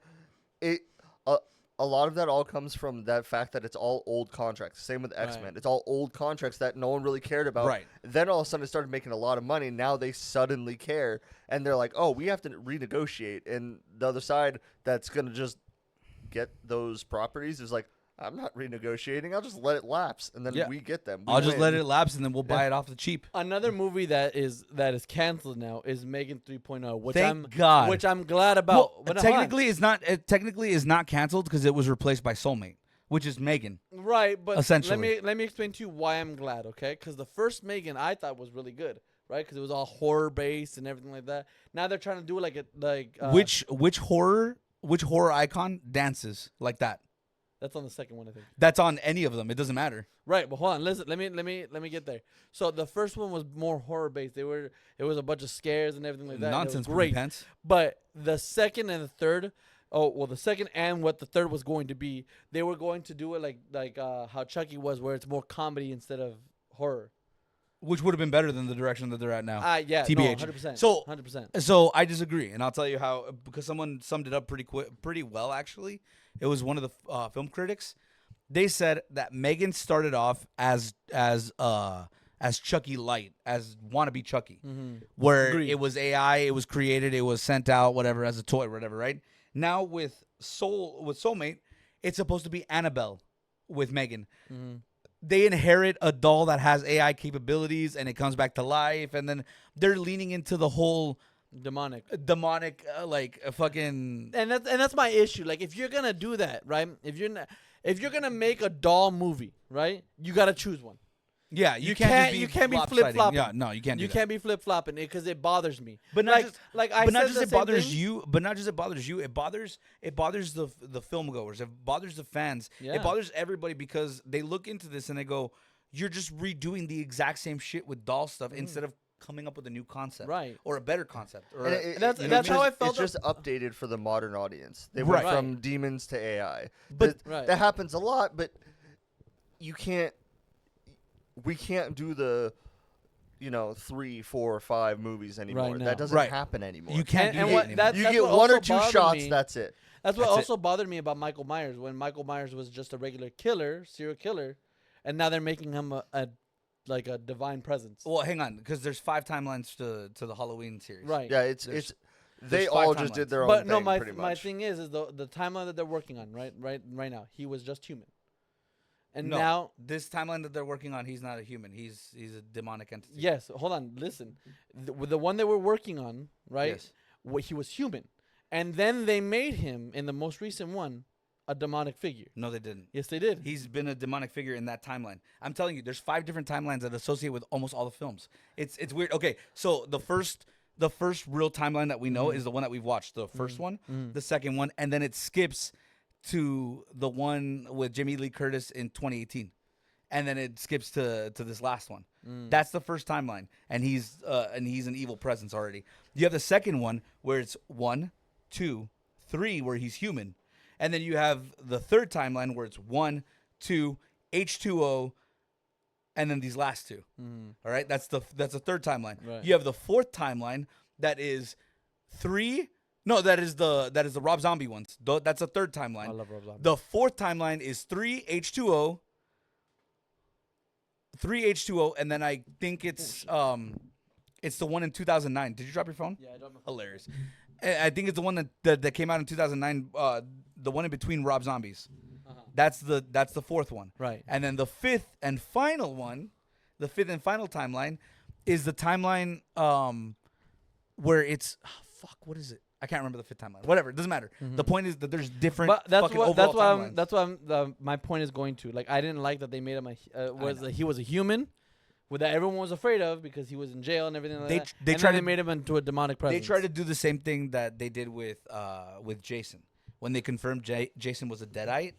Speaker 3: it a lot of that all comes from that fact that it's all old contracts. Same with X-Men.
Speaker 2: Right.
Speaker 3: It's all old contracts that no one really cared about.
Speaker 1: Right.
Speaker 3: Then all of a sudden it started making a lot of money. Now they suddenly care. And they're like, oh, we have to renegotiate. And the other side that's going to just get those properties is like, I'm not renegotiating. I'll just let it lapse. And then
Speaker 1: Yeah.
Speaker 3: we get them. We
Speaker 1: I'll just
Speaker 3: win.
Speaker 1: let it lapse, and then we'll buy it off the cheap.
Speaker 2: Another movie that is canceled now is Megan 3.0, which
Speaker 1: Thank God.
Speaker 2: which I'm glad about.
Speaker 1: Well,
Speaker 2: But hold on.
Speaker 1: technically is not canceled because it was replaced by Soulmate, which is Megan.
Speaker 2: Right, but
Speaker 1: Essentially.
Speaker 2: let me explain to you why I'm glad, okay? Because the first Megan I thought was really good, right? Because it was all horror based and everything like that. Now they're trying to do it
Speaker 1: Which horror icon dances like that?
Speaker 2: that's on the second one, I think.
Speaker 1: That's on any of them. It doesn't matter.
Speaker 2: Right, but hold on, listen. Let me get there. So the first one was more horror based. It was a bunch of scares and everything like that. and it was
Speaker 1: Nonsense,
Speaker 2: great.
Speaker 1: pants.
Speaker 2: But the second and the third, the second and what the third was going to be, they were going to do it like how Chucky was, where it's more comedy instead of horror.
Speaker 1: Which would have been better than the direction that they're at now.
Speaker 2: Yeah,
Speaker 1: TBH.
Speaker 2: no, 100%.
Speaker 1: So-
Speaker 2: 100%.
Speaker 1: So I disagree, and I'll tell you how. Because someone summed it up pretty well. Actually, it was one of the film critics. They said that Megan started off as Chucky light, as wannabe Chucky, where
Speaker 2: Agreed.
Speaker 1: it was AI, it was created, it was sent out, whatever, as a toy, whatever. Right now with Soulmate, it's supposed to be Annabelle with Megan. They inherit a doll that has AI capabilities, and it comes back to life, and then they're leaning into the whole
Speaker 2: Demonic.
Speaker 1: demonic fucking
Speaker 2: And that's my issue. Like, if you're gonna do that, right? If you're gonna make a doll movie, right? You gotta choose one.
Speaker 1: yeah.
Speaker 2: You
Speaker 1: can't
Speaker 2: be
Speaker 1: lopsiding.
Speaker 2: flip flopping.
Speaker 1: Yeah, no, you can't.
Speaker 2: You
Speaker 1: do
Speaker 2: can't be flip flopping it because it bothers me.
Speaker 1: But not just-
Speaker 2: like I
Speaker 1: But not
Speaker 2: said
Speaker 1: just
Speaker 2: the
Speaker 1: it
Speaker 2: same
Speaker 1: bothers
Speaker 2: thing.
Speaker 1: you, but not just it bothers you. It bothers the film goers. It bothers the fans.
Speaker 2: Yeah.
Speaker 1: It bothers everybody because they look into this and they go, "You're just redoing the exact same shit with doll stuff instead of coming up with a new concept,
Speaker 2: Right.
Speaker 1: or a better concept, or
Speaker 3: And
Speaker 2: that's-
Speaker 3: you know,
Speaker 2: that's how I
Speaker 3: it's
Speaker 2: felt
Speaker 3: just updated for the modern audience. They
Speaker 1: Right.
Speaker 3: went from demons to AI.
Speaker 1: But-
Speaker 2: Right.
Speaker 3: That happens a lot, but you can't. We can't do the, 3, 4, 5 movies anymore.
Speaker 2: now.
Speaker 3: That doesn't
Speaker 1: Right.
Speaker 3: happen anymore.
Speaker 1: you can't do
Speaker 2: and
Speaker 1: that
Speaker 2: what-
Speaker 1: anymore.
Speaker 2: that-
Speaker 3: you
Speaker 2: that's
Speaker 3: get
Speaker 2: what
Speaker 3: one or
Speaker 2: also
Speaker 3: two
Speaker 2: bothered
Speaker 3: shots.
Speaker 2: me.
Speaker 3: That's it.
Speaker 2: That's what
Speaker 1: That's it.
Speaker 2: also bothered me about Michael Myers, when Michael Myers was just a regular serial killer, and now they're making him a divine presence.
Speaker 1: Well, hang on, because there's 5 timelines to the Halloween series.
Speaker 2: Right.
Speaker 3: Yeah, it's
Speaker 1: There's-
Speaker 3: it's. They
Speaker 1: there's 5
Speaker 3: all just did
Speaker 1: timelines.
Speaker 3: their own
Speaker 2: But
Speaker 3: thing.
Speaker 2: no, my
Speaker 3: pretty
Speaker 2: my
Speaker 3: much.
Speaker 2: thing is the timeline that they're working on right now. He was just human, and
Speaker 1: No,
Speaker 2: now
Speaker 1: this timeline that they're working on, he's not a human. He's a demonic entity.
Speaker 2: yes, hold on, listen, with the one they were working on, right?
Speaker 1: Yes.
Speaker 2: He was human, and then they made him in the most recent one a demonic figure.
Speaker 1: No, they didn't.
Speaker 2: Yes, they did.
Speaker 1: He's been a demonic figure in that timeline. I'm telling you, there's 5 different timelines that associate with almost all the films. It's weird. Okay, so the first real timeline that we know is the one that we've watched. The first one, the second one, and then it skips to the one with Jamie Lee Curtis in 2018, and then it skips to this last one. That's the first timeline, and he's an evil presence already. You have the second one where it's 1, 2, 3, where he's human. And then you have the third timeline where it's 1, 2, H2O, and then these last 2. All right, that's the third timeline.
Speaker 2: Right.
Speaker 1: You have the fourth timeline that is 3. No, that is the Rob Zombie ones. That's the third timeline.
Speaker 2: I love Rob Zombie.
Speaker 1: The fourth timeline is 3 H2O, and then I think it's the one in 2009. Did you drop your phone?
Speaker 2: Yeah, I don't know.
Speaker 1: Hilarious. I think it's the one that came out in 2009. The one in between Rob Zombies. That's the fourth one.
Speaker 2: Right.
Speaker 1: And then the fifth and final one, the fifth and final timeline, is the timeline where it's what is it? I can't remember the fifth timeline. Whatever, it doesn't matter. The point is that there's different.
Speaker 2: But that's
Speaker 1: fucking
Speaker 2: what
Speaker 1: overall
Speaker 2: that's
Speaker 1: timelines.
Speaker 2: what my point is going to. Like, I didn't like that they made him he was a human, that everyone was afraid of because he was in jail and everything like that.
Speaker 1: They
Speaker 2: and
Speaker 1: tried
Speaker 2: then
Speaker 1: to-
Speaker 2: they made him into a demonic presence.
Speaker 1: They tried to do the same thing that they did with Jason when they confirmed Jason was a Deadite.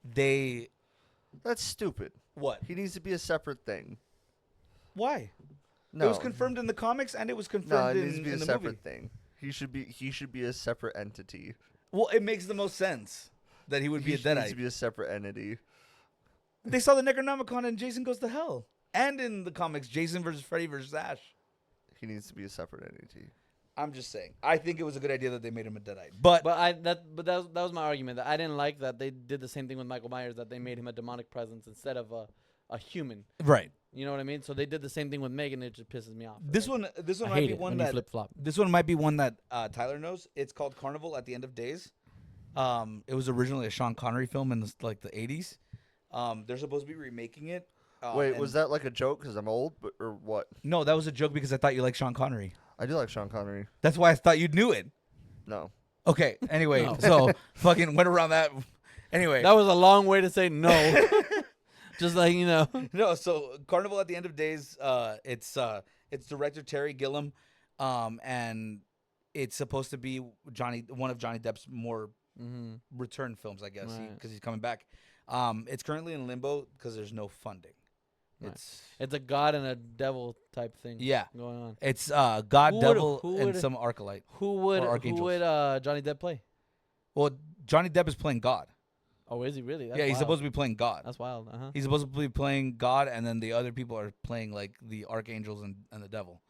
Speaker 1: They
Speaker 3: That's stupid.
Speaker 1: what?
Speaker 3: He needs to be a separate thing.
Speaker 1: Why?
Speaker 3: No,
Speaker 1: It was confirmed in the comics and it was
Speaker 3: no,
Speaker 1: confirmed
Speaker 3: it needs to be
Speaker 1: in
Speaker 3: a
Speaker 1: the
Speaker 3: separate
Speaker 1: movie.
Speaker 3: thing. He should be a separate entity.
Speaker 1: Well, it makes the most sense that he would be a
Speaker 3: He needs
Speaker 1: Deadite.
Speaker 3: to be a separate entity.
Speaker 1: They saw the Necronomicon and Jason Goes to Hell. And in the comics, Jason versus Freddy versus Ash.
Speaker 3: He needs to be a separate entity.
Speaker 1: I'm just saying. I think it was a good idea that they made him a Deadite. But
Speaker 2: that was my argument, that I didn't like that they did the same thing with Michael Myers, that they made him a demonic presence instead of a human.
Speaker 1: right.
Speaker 2: You know what I mean? So they did the same thing with Megan. It just pisses me off.
Speaker 1: This
Speaker 2: Like,
Speaker 1: one
Speaker 2: I
Speaker 1: might
Speaker 2: hate
Speaker 1: be
Speaker 2: it
Speaker 1: one
Speaker 2: when you
Speaker 1: that
Speaker 2: flip flop.
Speaker 1: this one might be one that Tyler knows. It's called Carnival at the End of Days. It was originally a Sean Connery film in the 80s. They're supposed to be remaking it.
Speaker 3: Wait,
Speaker 1: and-
Speaker 3: was that like a joke because I'm old, or what?
Speaker 1: No, that was a joke because I thought you liked Sean Connery.
Speaker 3: I do like Sean Connery.
Speaker 1: That's why I thought you knew it.
Speaker 3: No.
Speaker 1: Okay. Anyway,
Speaker 2: No.
Speaker 1: so fucking went around that. Anyway,
Speaker 2: That was a long way to say no. Just like, you know.
Speaker 1: no. So Carnival at the End of Days. It's director Terry Gilliam, and it's supposed to be one of Johnny Depp's more return films, I guess,
Speaker 2: Right.
Speaker 1: because he's coming back. It's currently in limbo because there's no funding.
Speaker 2: Right.
Speaker 1: It's
Speaker 2: It's a god and a devil type thing
Speaker 1: yeah.
Speaker 2: going on.
Speaker 1: It's God,
Speaker 2: Who would-
Speaker 1: devil,
Speaker 2: who
Speaker 1: and
Speaker 2: would-
Speaker 1: some Archilite.
Speaker 2: Who would
Speaker 1: archangels.
Speaker 2: Johnny Depp play?
Speaker 1: Well, Johnny Depp is playing God.
Speaker 2: Oh, is he really? That's
Speaker 1: yeah, he's
Speaker 2: wild.
Speaker 1: supposed to be playing God.
Speaker 2: That's wild. Uh-huh.
Speaker 1: He's supposed to be playing God, and then the other people are playing like the archangels and the devil,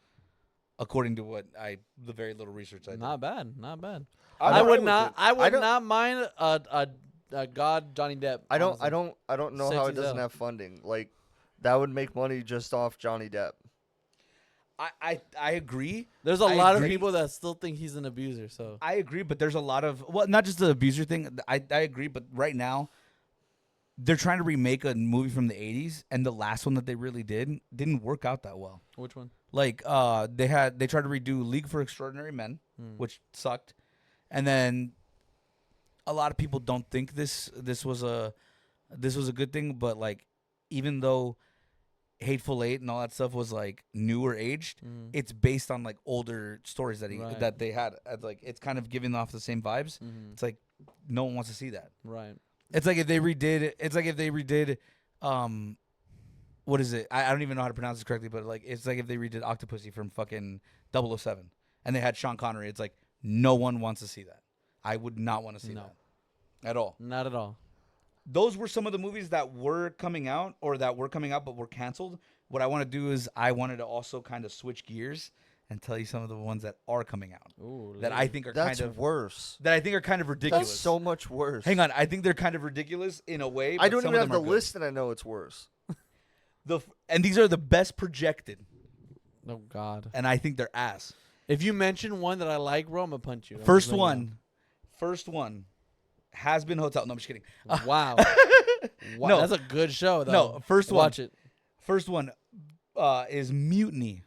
Speaker 1: according to the very little research I did.
Speaker 2: Not bad. Not bad.
Speaker 1: I'm
Speaker 2: I
Speaker 1: alright
Speaker 2: would
Speaker 1: with
Speaker 2: not.
Speaker 1: it.
Speaker 2: I would
Speaker 3: don't-
Speaker 2: not mind a god Johnny Depp.
Speaker 3: I don't know how
Speaker 2: Sexy
Speaker 3: it doesn't
Speaker 2: Zell.
Speaker 3: have funding. Like that would make money just off Johnny Depp.
Speaker 1: I agree.
Speaker 2: There's a
Speaker 1: I
Speaker 2: lot
Speaker 1: agree.
Speaker 2: of people that still think he's an abuser. So
Speaker 1: I agree, but there's a lot of not just the abuser thing. I agree, but right now they're trying to remake a movie from the 80s, and the last one that they really didn't work out that well.
Speaker 2: which one?
Speaker 1: Like they tried to redo League for Extraordinary Men, which sucked, and then a lot of people don't think this was a good thing, but like even though Hateful Eight and all that stuff was like newer aged, it's based on like older stories that
Speaker 2: Right.
Speaker 1: that they had. Like it's kind of giving off the same vibes. It's like no one wants to see that.
Speaker 2: Right.
Speaker 1: It's like if they redid what is it? I don't even know how to pronounce it correctly, but like it's like if they redid Octopussy from fucking 007 and they had Sean Connery. It's like no one wants to see that. I would not want to see that at all.
Speaker 2: Not at all.
Speaker 1: Those were some of the movies that were coming out but were canceled. What I want to do is I wanted to also kind of switch gears and tell you some of the ones that are coming out
Speaker 2: Ooh,
Speaker 1: that I think are
Speaker 3: That's
Speaker 1: kind of
Speaker 3: worse.
Speaker 1: that I think are kind of ridiculous.
Speaker 3: That's so much worse.
Speaker 1: Hang on, I think they're kind of ridiculous in a way.
Speaker 3: I
Speaker 1: But
Speaker 3: don't
Speaker 1: some
Speaker 3: even
Speaker 1: of
Speaker 3: have
Speaker 1: them
Speaker 3: the
Speaker 1: are good.
Speaker 3: list, and I know it's worse.
Speaker 1: And these are the best projected,
Speaker 2: Oh God.
Speaker 1: and I think they're ass.
Speaker 2: If you mention one that I like, bro, I'm gonna punch you. I'm
Speaker 1: First
Speaker 2: just letting
Speaker 1: one, Has Been Hotel. No, I'm just kidding.
Speaker 2: you know. Wow. Wow.
Speaker 1: No.
Speaker 2: That's a good show, though.
Speaker 1: No, first one.
Speaker 2: Watch it.
Speaker 1: First one is Mutiny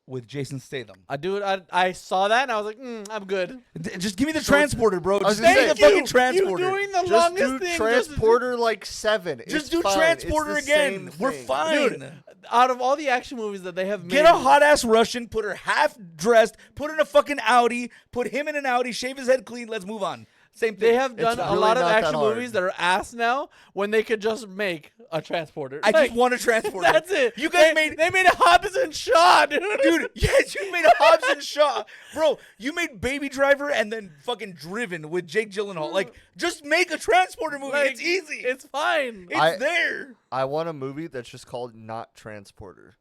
Speaker 1: with Jason Statham.
Speaker 2: I saw that and I was like, I'm good.
Speaker 1: Just give me the transporter, bro.
Speaker 3: was
Speaker 1: Just
Speaker 3: gonna
Speaker 1: give me
Speaker 3: say,
Speaker 1: the fucking
Speaker 2: You
Speaker 1: transporter.
Speaker 2: doing the
Speaker 3: Just
Speaker 2: longest
Speaker 3: do
Speaker 2: thing.
Speaker 3: Transporter like 7.
Speaker 1: Just
Speaker 3: It's
Speaker 1: do
Speaker 3: fine.
Speaker 1: transporter
Speaker 3: It's the
Speaker 1: again.
Speaker 3: same
Speaker 1: We're
Speaker 3: thing.
Speaker 1: fine.
Speaker 2: Dude, out of all the action movies that they have made,
Speaker 1: Get a hot ass Russian, put her half dressed, put her in a fucking Audi, put him in an Audi, shave his head clean. Let's move on. Same thing.
Speaker 2: they have done a
Speaker 3: really
Speaker 2: lot of
Speaker 3: not that
Speaker 2: action
Speaker 3: hard.
Speaker 2: movies that are ass now when they could just make a transporter.
Speaker 1: I
Speaker 2: Like,
Speaker 1: just want a transporter.
Speaker 2: That's it.
Speaker 1: You guys
Speaker 2: they made a Hobbs and Shaw, dude.
Speaker 1: Dude, yes, you made a Hobbs and Shaw. Bro, you made Baby Driver and then fucking Driven with Jake Gyllenhaal. Like, just make a transporter movie.
Speaker 2: Like,
Speaker 1: it's easy.
Speaker 2: It's fine.
Speaker 1: It's there.
Speaker 3: I want a movie that's just called Not Transporter.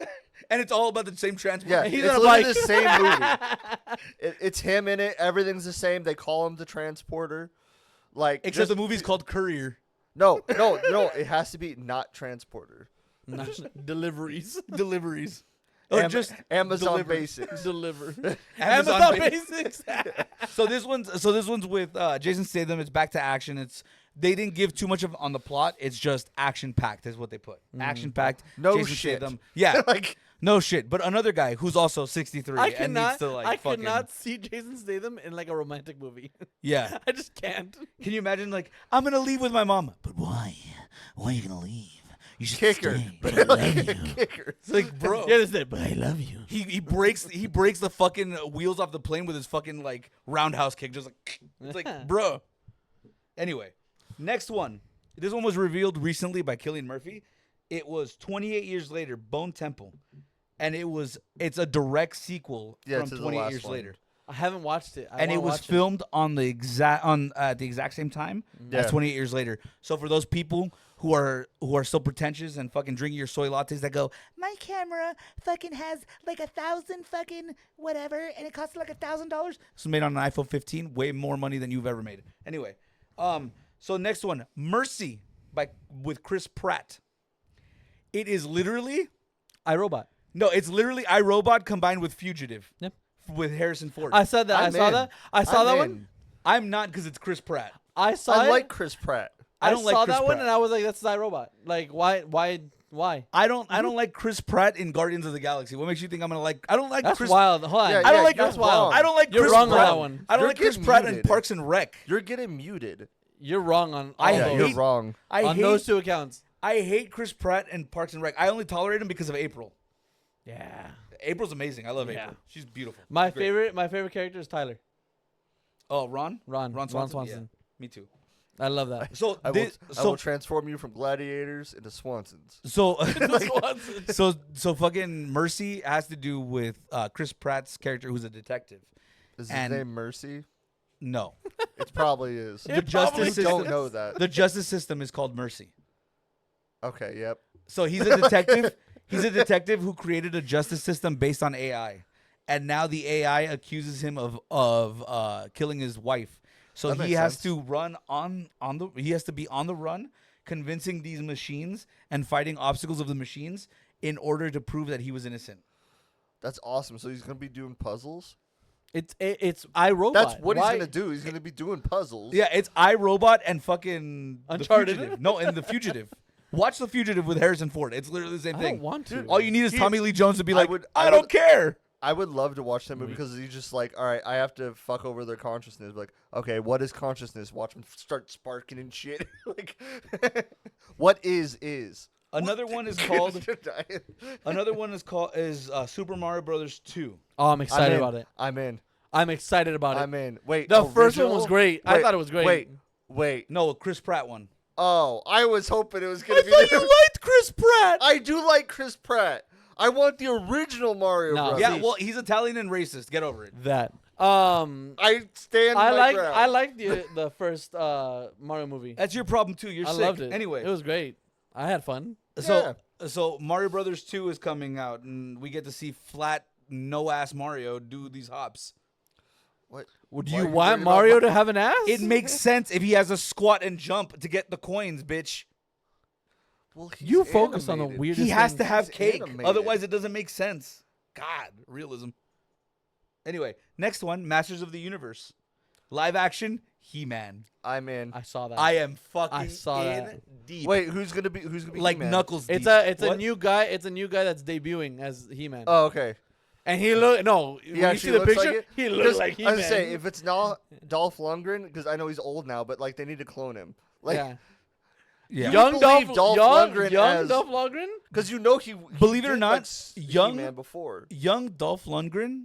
Speaker 1: And it's all about the same transporter.
Speaker 3: Yeah,
Speaker 2: He's
Speaker 3: it's
Speaker 2: on a
Speaker 3: literally
Speaker 2: bike.
Speaker 3: the same movie. It's him in it. Everything's the same. They call him the transporter. Like
Speaker 1: Except
Speaker 3: just-
Speaker 1: the movie's called Courier.
Speaker 3: No. It has to be Not Transporter.
Speaker 2: Deliveries.
Speaker 1: Deliveries. Or just
Speaker 3: Amazon
Speaker 1: deliver.
Speaker 3: Basics.
Speaker 2: Deliver.
Speaker 1: Amazon
Speaker 2: Amazon
Speaker 1: Basics.
Speaker 2: Basics.
Speaker 1: So this one's with Jason Statham. It's back to action. They didn't give too much on the plot. It's just action packed is what they put. Action packed.
Speaker 3: No
Speaker 1: Jason
Speaker 3: shit.
Speaker 1: Statham. Yeah.
Speaker 3: Like
Speaker 1: No shit. But another guy who's also 63
Speaker 2: I
Speaker 1: and needs
Speaker 2: cannot.
Speaker 1: to like
Speaker 2: I
Speaker 1: fucking
Speaker 2: cannot see Jason Statham in like a romantic movie.
Speaker 1: yeah.
Speaker 2: I just can't.
Speaker 1: Can you imagine like I'm gonna leave with my mom? But why? Why are you gonna leave? You should
Speaker 3: kicker.
Speaker 1: stay. But I love you.
Speaker 3: kicker.
Speaker 1: It's like, bro.
Speaker 2: Yeah, that's it. But I love you.
Speaker 1: He breaks the fucking wheels off the plane with his fucking like roundhouse kick, just like it's like, bro. Anyway, next one. This one was revealed recently by Cillian Murphy. It was 28 years later, Bone Temple, and it's a direct sequel
Speaker 3: Yeah,
Speaker 1: from
Speaker 3: to the
Speaker 1: 28
Speaker 3: last
Speaker 1: years
Speaker 3: one.
Speaker 1: later,
Speaker 2: I haven't watched it.
Speaker 1: and it was filmed on the exact same time as
Speaker 3: Yeah.
Speaker 1: 28 years later. So for those people who are so pretentious and fucking drinking your soy lattes that go, my camera fucking has like 1,000 fucking whatever, and it costs like $1,000. This was made on an iPhone 15, way more money than you've ever made. Anyway, so next one, Mercy with Chris Pratt. It is literally
Speaker 2: iRobot.
Speaker 1: it's literally iRobot combined with Fugitive.
Speaker 2: Yep.
Speaker 1: With Harrison Ford.
Speaker 2: I said that.
Speaker 3: I'm
Speaker 2: I saw
Speaker 3: in.
Speaker 2: that. I saw
Speaker 3: I'm
Speaker 2: that
Speaker 3: in.
Speaker 2: one.
Speaker 1: I'm not because it's Chris Pratt.
Speaker 2: I saw
Speaker 3: I
Speaker 2: it.
Speaker 3: like Chris Pratt.
Speaker 1: I don't like
Speaker 2: saw
Speaker 1: Chris
Speaker 2: that one,
Speaker 1: Pratt.
Speaker 2: and I was like, "That's iRobot." Like, why?
Speaker 1: I don't like Chris Pratt in Guardians of the Galaxy. What makes you think I'm gonna like? I don't like
Speaker 2: That's
Speaker 1: Chris.
Speaker 2: wild. Hold on.
Speaker 3: Yeah,
Speaker 1: I don't like
Speaker 3: you're
Speaker 1: Chris.
Speaker 3: wrong.
Speaker 1: I don't like
Speaker 2: You're
Speaker 1: Chris
Speaker 2: wrong on
Speaker 1: Pratt.
Speaker 2: that one.
Speaker 1: I don't
Speaker 3: You're
Speaker 1: like Chris
Speaker 3: getting
Speaker 1: Pratt in
Speaker 3: muted.
Speaker 1: Parks and Rec.
Speaker 3: You're getting muted.
Speaker 2: You're wrong on
Speaker 1: I
Speaker 2: all
Speaker 3: Yeah,
Speaker 1: hate-
Speaker 2: those.
Speaker 3: you're wrong.
Speaker 1: I
Speaker 2: on
Speaker 1: hate
Speaker 2: those two accounts.
Speaker 1: I hate Chris Pratt and Parks and Rec. I only tolerate him because of April.
Speaker 2: Yeah.
Speaker 1: April's amazing. I love
Speaker 2: Yeah.
Speaker 1: April. She's beautiful.
Speaker 2: My
Speaker 1: She's great.
Speaker 2: favorite character is Tyler.
Speaker 1: Oh, Ron.
Speaker 2: Ron Swanson.
Speaker 1: Yeah, me too.
Speaker 2: I love that.
Speaker 1: So
Speaker 3: I
Speaker 1: this,
Speaker 3: will transform you from gladiators into Swansons.
Speaker 1: so
Speaker 2: Swanson.
Speaker 1: so fucking Mercy has to do with Chris Pratt's character, who's a detective.
Speaker 3: Is his
Speaker 1: And-
Speaker 3: name Mercy?
Speaker 1: No,
Speaker 3: It probably is.
Speaker 1: the justice
Speaker 3: You
Speaker 1: system.
Speaker 3: don't know that.
Speaker 1: The justice system is called Mercy.
Speaker 3: Okay, yep.
Speaker 1: So he's a detective. He's a detective who created a justice system based on AI, and now the AI accuses him of killing his wife. So
Speaker 3: That
Speaker 1: he
Speaker 3: makes
Speaker 1: has
Speaker 3: sense.
Speaker 1: to run he has to be on the run, convincing these machines and fighting obstacles of the machines in order to prove that he was innocent.
Speaker 3: That's awesome. So he's gonna be doing puzzles.
Speaker 2: It's iRobot.
Speaker 3: That's what
Speaker 2: Why-
Speaker 3: he's gonna do. He's gonna be doing puzzles.
Speaker 1: Yeah, it's iRobot and fucking The
Speaker 2: Uncharted?
Speaker 1: Fugitive. No, and The Fugitive. Watch The Fugitive with Harrison Ford. It's literally the same
Speaker 2: I
Speaker 1: thing.
Speaker 2: don't want to.
Speaker 1: All you need is
Speaker 3: He-
Speaker 1: Tommy Lee Jones to be
Speaker 3: I
Speaker 1: like,
Speaker 3: would-
Speaker 1: I
Speaker 3: I
Speaker 1: don't
Speaker 3: would-
Speaker 1: care.
Speaker 3: I would love to watch that movie because he's just like, all right, I have to fuck over their consciousness. Like, okay, what is consciousness? Watch them start sparking and shit. Like, what is?
Speaker 1: Another one is called. Another one is Super Mario Brothers 2.
Speaker 2: Oh, I'm excited about it.
Speaker 3: I'm in.
Speaker 2: I'm excited about it.
Speaker 3: I'm in. Wait,
Speaker 2: The first one
Speaker 3: original?
Speaker 2: was great. I
Speaker 3: Wait,
Speaker 2: thought it was great.
Speaker 3: Wait.
Speaker 1: No, a Chris Pratt one.
Speaker 3: Oh, I was hoping it was gonna
Speaker 2: I
Speaker 3: be.
Speaker 2: thought you liked Chris Pratt.
Speaker 3: I do like Chris Pratt. I want the original Mario
Speaker 2: No.
Speaker 3: Brothers.
Speaker 1: Yeah, well, he's Italian and racist. Get over it.
Speaker 2: That.
Speaker 3: I stand.
Speaker 2: I
Speaker 3: my
Speaker 2: like
Speaker 3: ground.
Speaker 2: I like the first Mario movie.
Speaker 1: That's your problem too. You're
Speaker 2: I
Speaker 1: sick.
Speaker 2: loved it.
Speaker 1: Anyway,
Speaker 2: It was great. I had fun.
Speaker 1: so Mario Brothers 2 is coming out, and we get to see flat, no ass Mario do these hops.
Speaker 3: What?
Speaker 2: Would
Speaker 3: Why
Speaker 2: you
Speaker 3: are you
Speaker 2: want
Speaker 3: worried about
Speaker 2: Mario to have an ass?
Speaker 1: It makes sense if he has a squat and jump to get the coins, bitch.
Speaker 3: Well, he's
Speaker 2: You focus on the
Speaker 3: animated.
Speaker 2: weirdest
Speaker 1: He has
Speaker 2: thing.
Speaker 1: to have
Speaker 3: He's
Speaker 1: cake,
Speaker 3: animated.
Speaker 1: otherwise it doesn't make sense. God, realism. Anyway, next one, Masters of the Universe, live action He-Man.
Speaker 3: I'm in.
Speaker 2: I saw that.
Speaker 1: I am fucking
Speaker 2: I saw
Speaker 1: in
Speaker 2: that.
Speaker 1: deep.
Speaker 3: Wait, who's gonna be? Who's gonna be?
Speaker 1: like
Speaker 3: He-Man?
Speaker 1: Knuckles.
Speaker 2: It's
Speaker 1: deep.
Speaker 2: a
Speaker 1: What?
Speaker 2: new guy. It's a new guy that's debuting as He-Man.
Speaker 3: Oh, okay.
Speaker 2: And he look when you see
Speaker 3: actually
Speaker 2: the
Speaker 3: looks
Speaker 2: picture,
Speaker 3: like it?
Speaker 2: he looks like
Speaker 3: I
Speaker 2: He-Man.
Speaker 3: was say if it's not Dolph Lundgren, because I know he's old now, but like they need to clone him. Like,
Speaker 2: yeah.
Speaker 1: Yeah.
Speaker 2: Young
Speaker 3: believe
Speaker 2: Dolph
Speaker 3: Dolph Lundgren
Speaker 2: young
Speaker 3: as-
Speaker 2: Dolph Lundgren.
Speaker 3: because you know he
Speaker 1: Believe it or
Speaker 3: did,
Speaker 1: not,
Speaker 3: like,
Speaker 1: young-
Speaker 3: He-Man before.
Speaker 1: Young Dolph Lundgren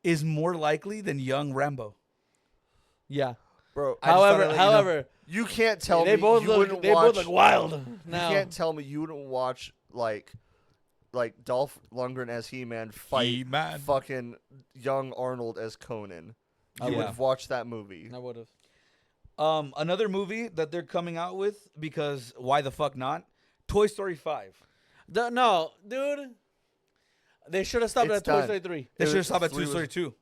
Speaker 1: is more likely than young Rambo.
Speaker 2: Yeah.
Speaker 3: Bro,
Speaker 1: I just thought I'd
Speaker 2: However,
Speaker 1: let you know.
Speaker 2: however,
Speaker 3: you can't tell
Speaker 2: they
Speaker 3: me
Speaker 2: both
Speaker 3: you
Speaker 2: look
Speaker 3: wouldn't
Speaker 2: they
Speaker 3: watch.
Speaker 2: both look wild.
Speaker 3: You
Speaker 2: Now,
Speaker 3: can't tell me you wouldn't watch like Dolph Lundgren as He-Man fight
Speaker 1: He-Man.
Speaker 3: fucking young Arnold as Conan. I
Speaker 1: Yeah.
Speaker 3: would have watched that movie.
Speaker 2: I would have.
Speaker 1: Another movie that they're coming out with, because why the fuck not? Toy Story 5.
Speaker 2: No, dude. They should have stopped
Speaker 3: It's
Speaker 2: at Toy
Speaker 3: done.
Speaker 2: Story 3.
Speaker 1: They
Speaker 3: It
Speaker 1: should have
Speaker 3: was-
Speaker 1: stopped at
Speaker 3: three
Speaker 1: Toy
Speaker 3: was-
Speaker 1: Story 2.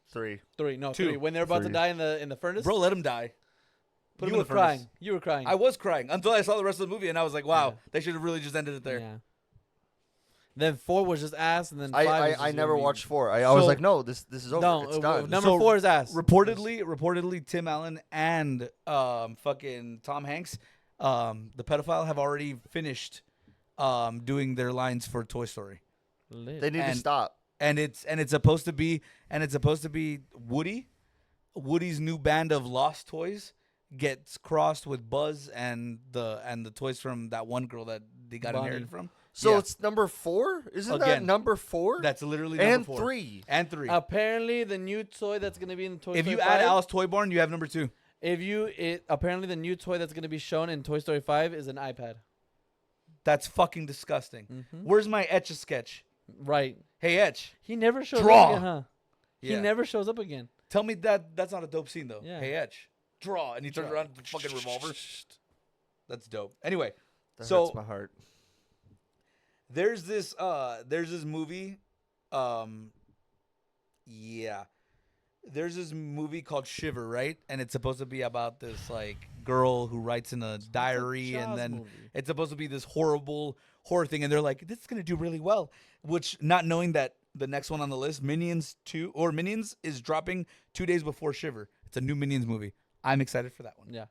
Speaker 3: 3.
Speaker 2: 3, no,
Speaker 1: Two.
Speaker 2: 3. When they're about to
Speaker 3: Three.
Speaker 2: die in the furnace.
Speaker 1: Bro, let him die. Put him
Speaker 2: you
Speaker 1: in
Speaker 2: were
Speaker 1: the furnace.
Speaker 2: crying. You were crying.
Speaker 1: I was crying until I saw the rest of the movie, and I was like, wow,
Speaker 2: Yeah.
Speaker 1: they should have really just ended it there.
Speaker 2: Yeah. Then 4 was just ass, and then 5 was
Speaker 3: I
Speaker 2: just
Speaker 3: never
Speaker 2: gonna be-
Speaker 3: watched 4. I was
Speaker 1: So-
Speaker 3: like, no, this is over.
Speaker 2: No,
Speaker 3: it's done.
Speaker 2: number
Speaker 1: So,
Speaker 2: 4 is ass.
Speaker 1: Reportedly, Tim Allen and fucking Tom Hanks, the pedophile, have already finished doing their lines for Toy Story,
Speaker 2: Lit.
Speaker 3: They need to
Speaker 1: and-
Speaker 3: stop.
Speaker 1: and it's supposed to be Woody. Woody's new band of lost toys gets crossed with Buzz and the toys from that one girl that they got
Speaker 2: Bonnie.
Speaker 1: inherited from.
Speaker 3: So
Speaker 1: Yeah.
Speaker 3: it's number 4? Isn't that
Speaker 1: Again,
Speaker 3: number 4?
Speaker 1: That's literally number
Speaker 3: and
Speaker 1: 4.
Speaker 3: 3.
Speaker 1: And 3.
Speaker 2: Apparently, the new toy that's gonna be in Toy
Speaker 1: If
Speaker 2: Story
Speaker 1: you add
Speaker 2: 5,
Speaker 1: Alice Toy Barn, you have number 2.
Speaker 2: apparently the new toy that's gonna be shown in Toy Story 5 is an iPad.
Speaker 1: That's fucking disgusting.
Speaker 2: Mhm.
Speaker 1: Where's my Etch a Sketch?
Speaker 2: Right.
Speaker 1: Hey Etch,
Speaker 2: He never shows
Speaker 1: Draw.
Speaker 2: up again, huh? He
Speaker 1: Yeah.
Speaker 2: never shows up again.
Speaker 1: Tell me that's not a dope scene though.
Speaker 2: Yeah.
Speaker 1: Hey Etch, draw, and he turns
Speaker 2: Draw.
Speaker 1: around with the fucking revolver. That's dope. Anyway,
Speaker 3: That
Speaker 1: So-
Speaker 3: hurts my heart.
Speaker 1: there's this movie, yeah, there's this movie called Shiver, right? And it's supposed to be about this like girl who writes in a diary, and
Speaker 2: Jaws
Speaker 1: then
Speaker 2: movie.
Speaker 1: it's supposed to be this horrible horror thing, and they're like, this is gonna do really well, which not knowing that the next one on the list, Minions 2 or Minions, is dropping 2 days before Shiver. It's a new Minions movie. I'm excited for that one.
Speaker 2: Yeah.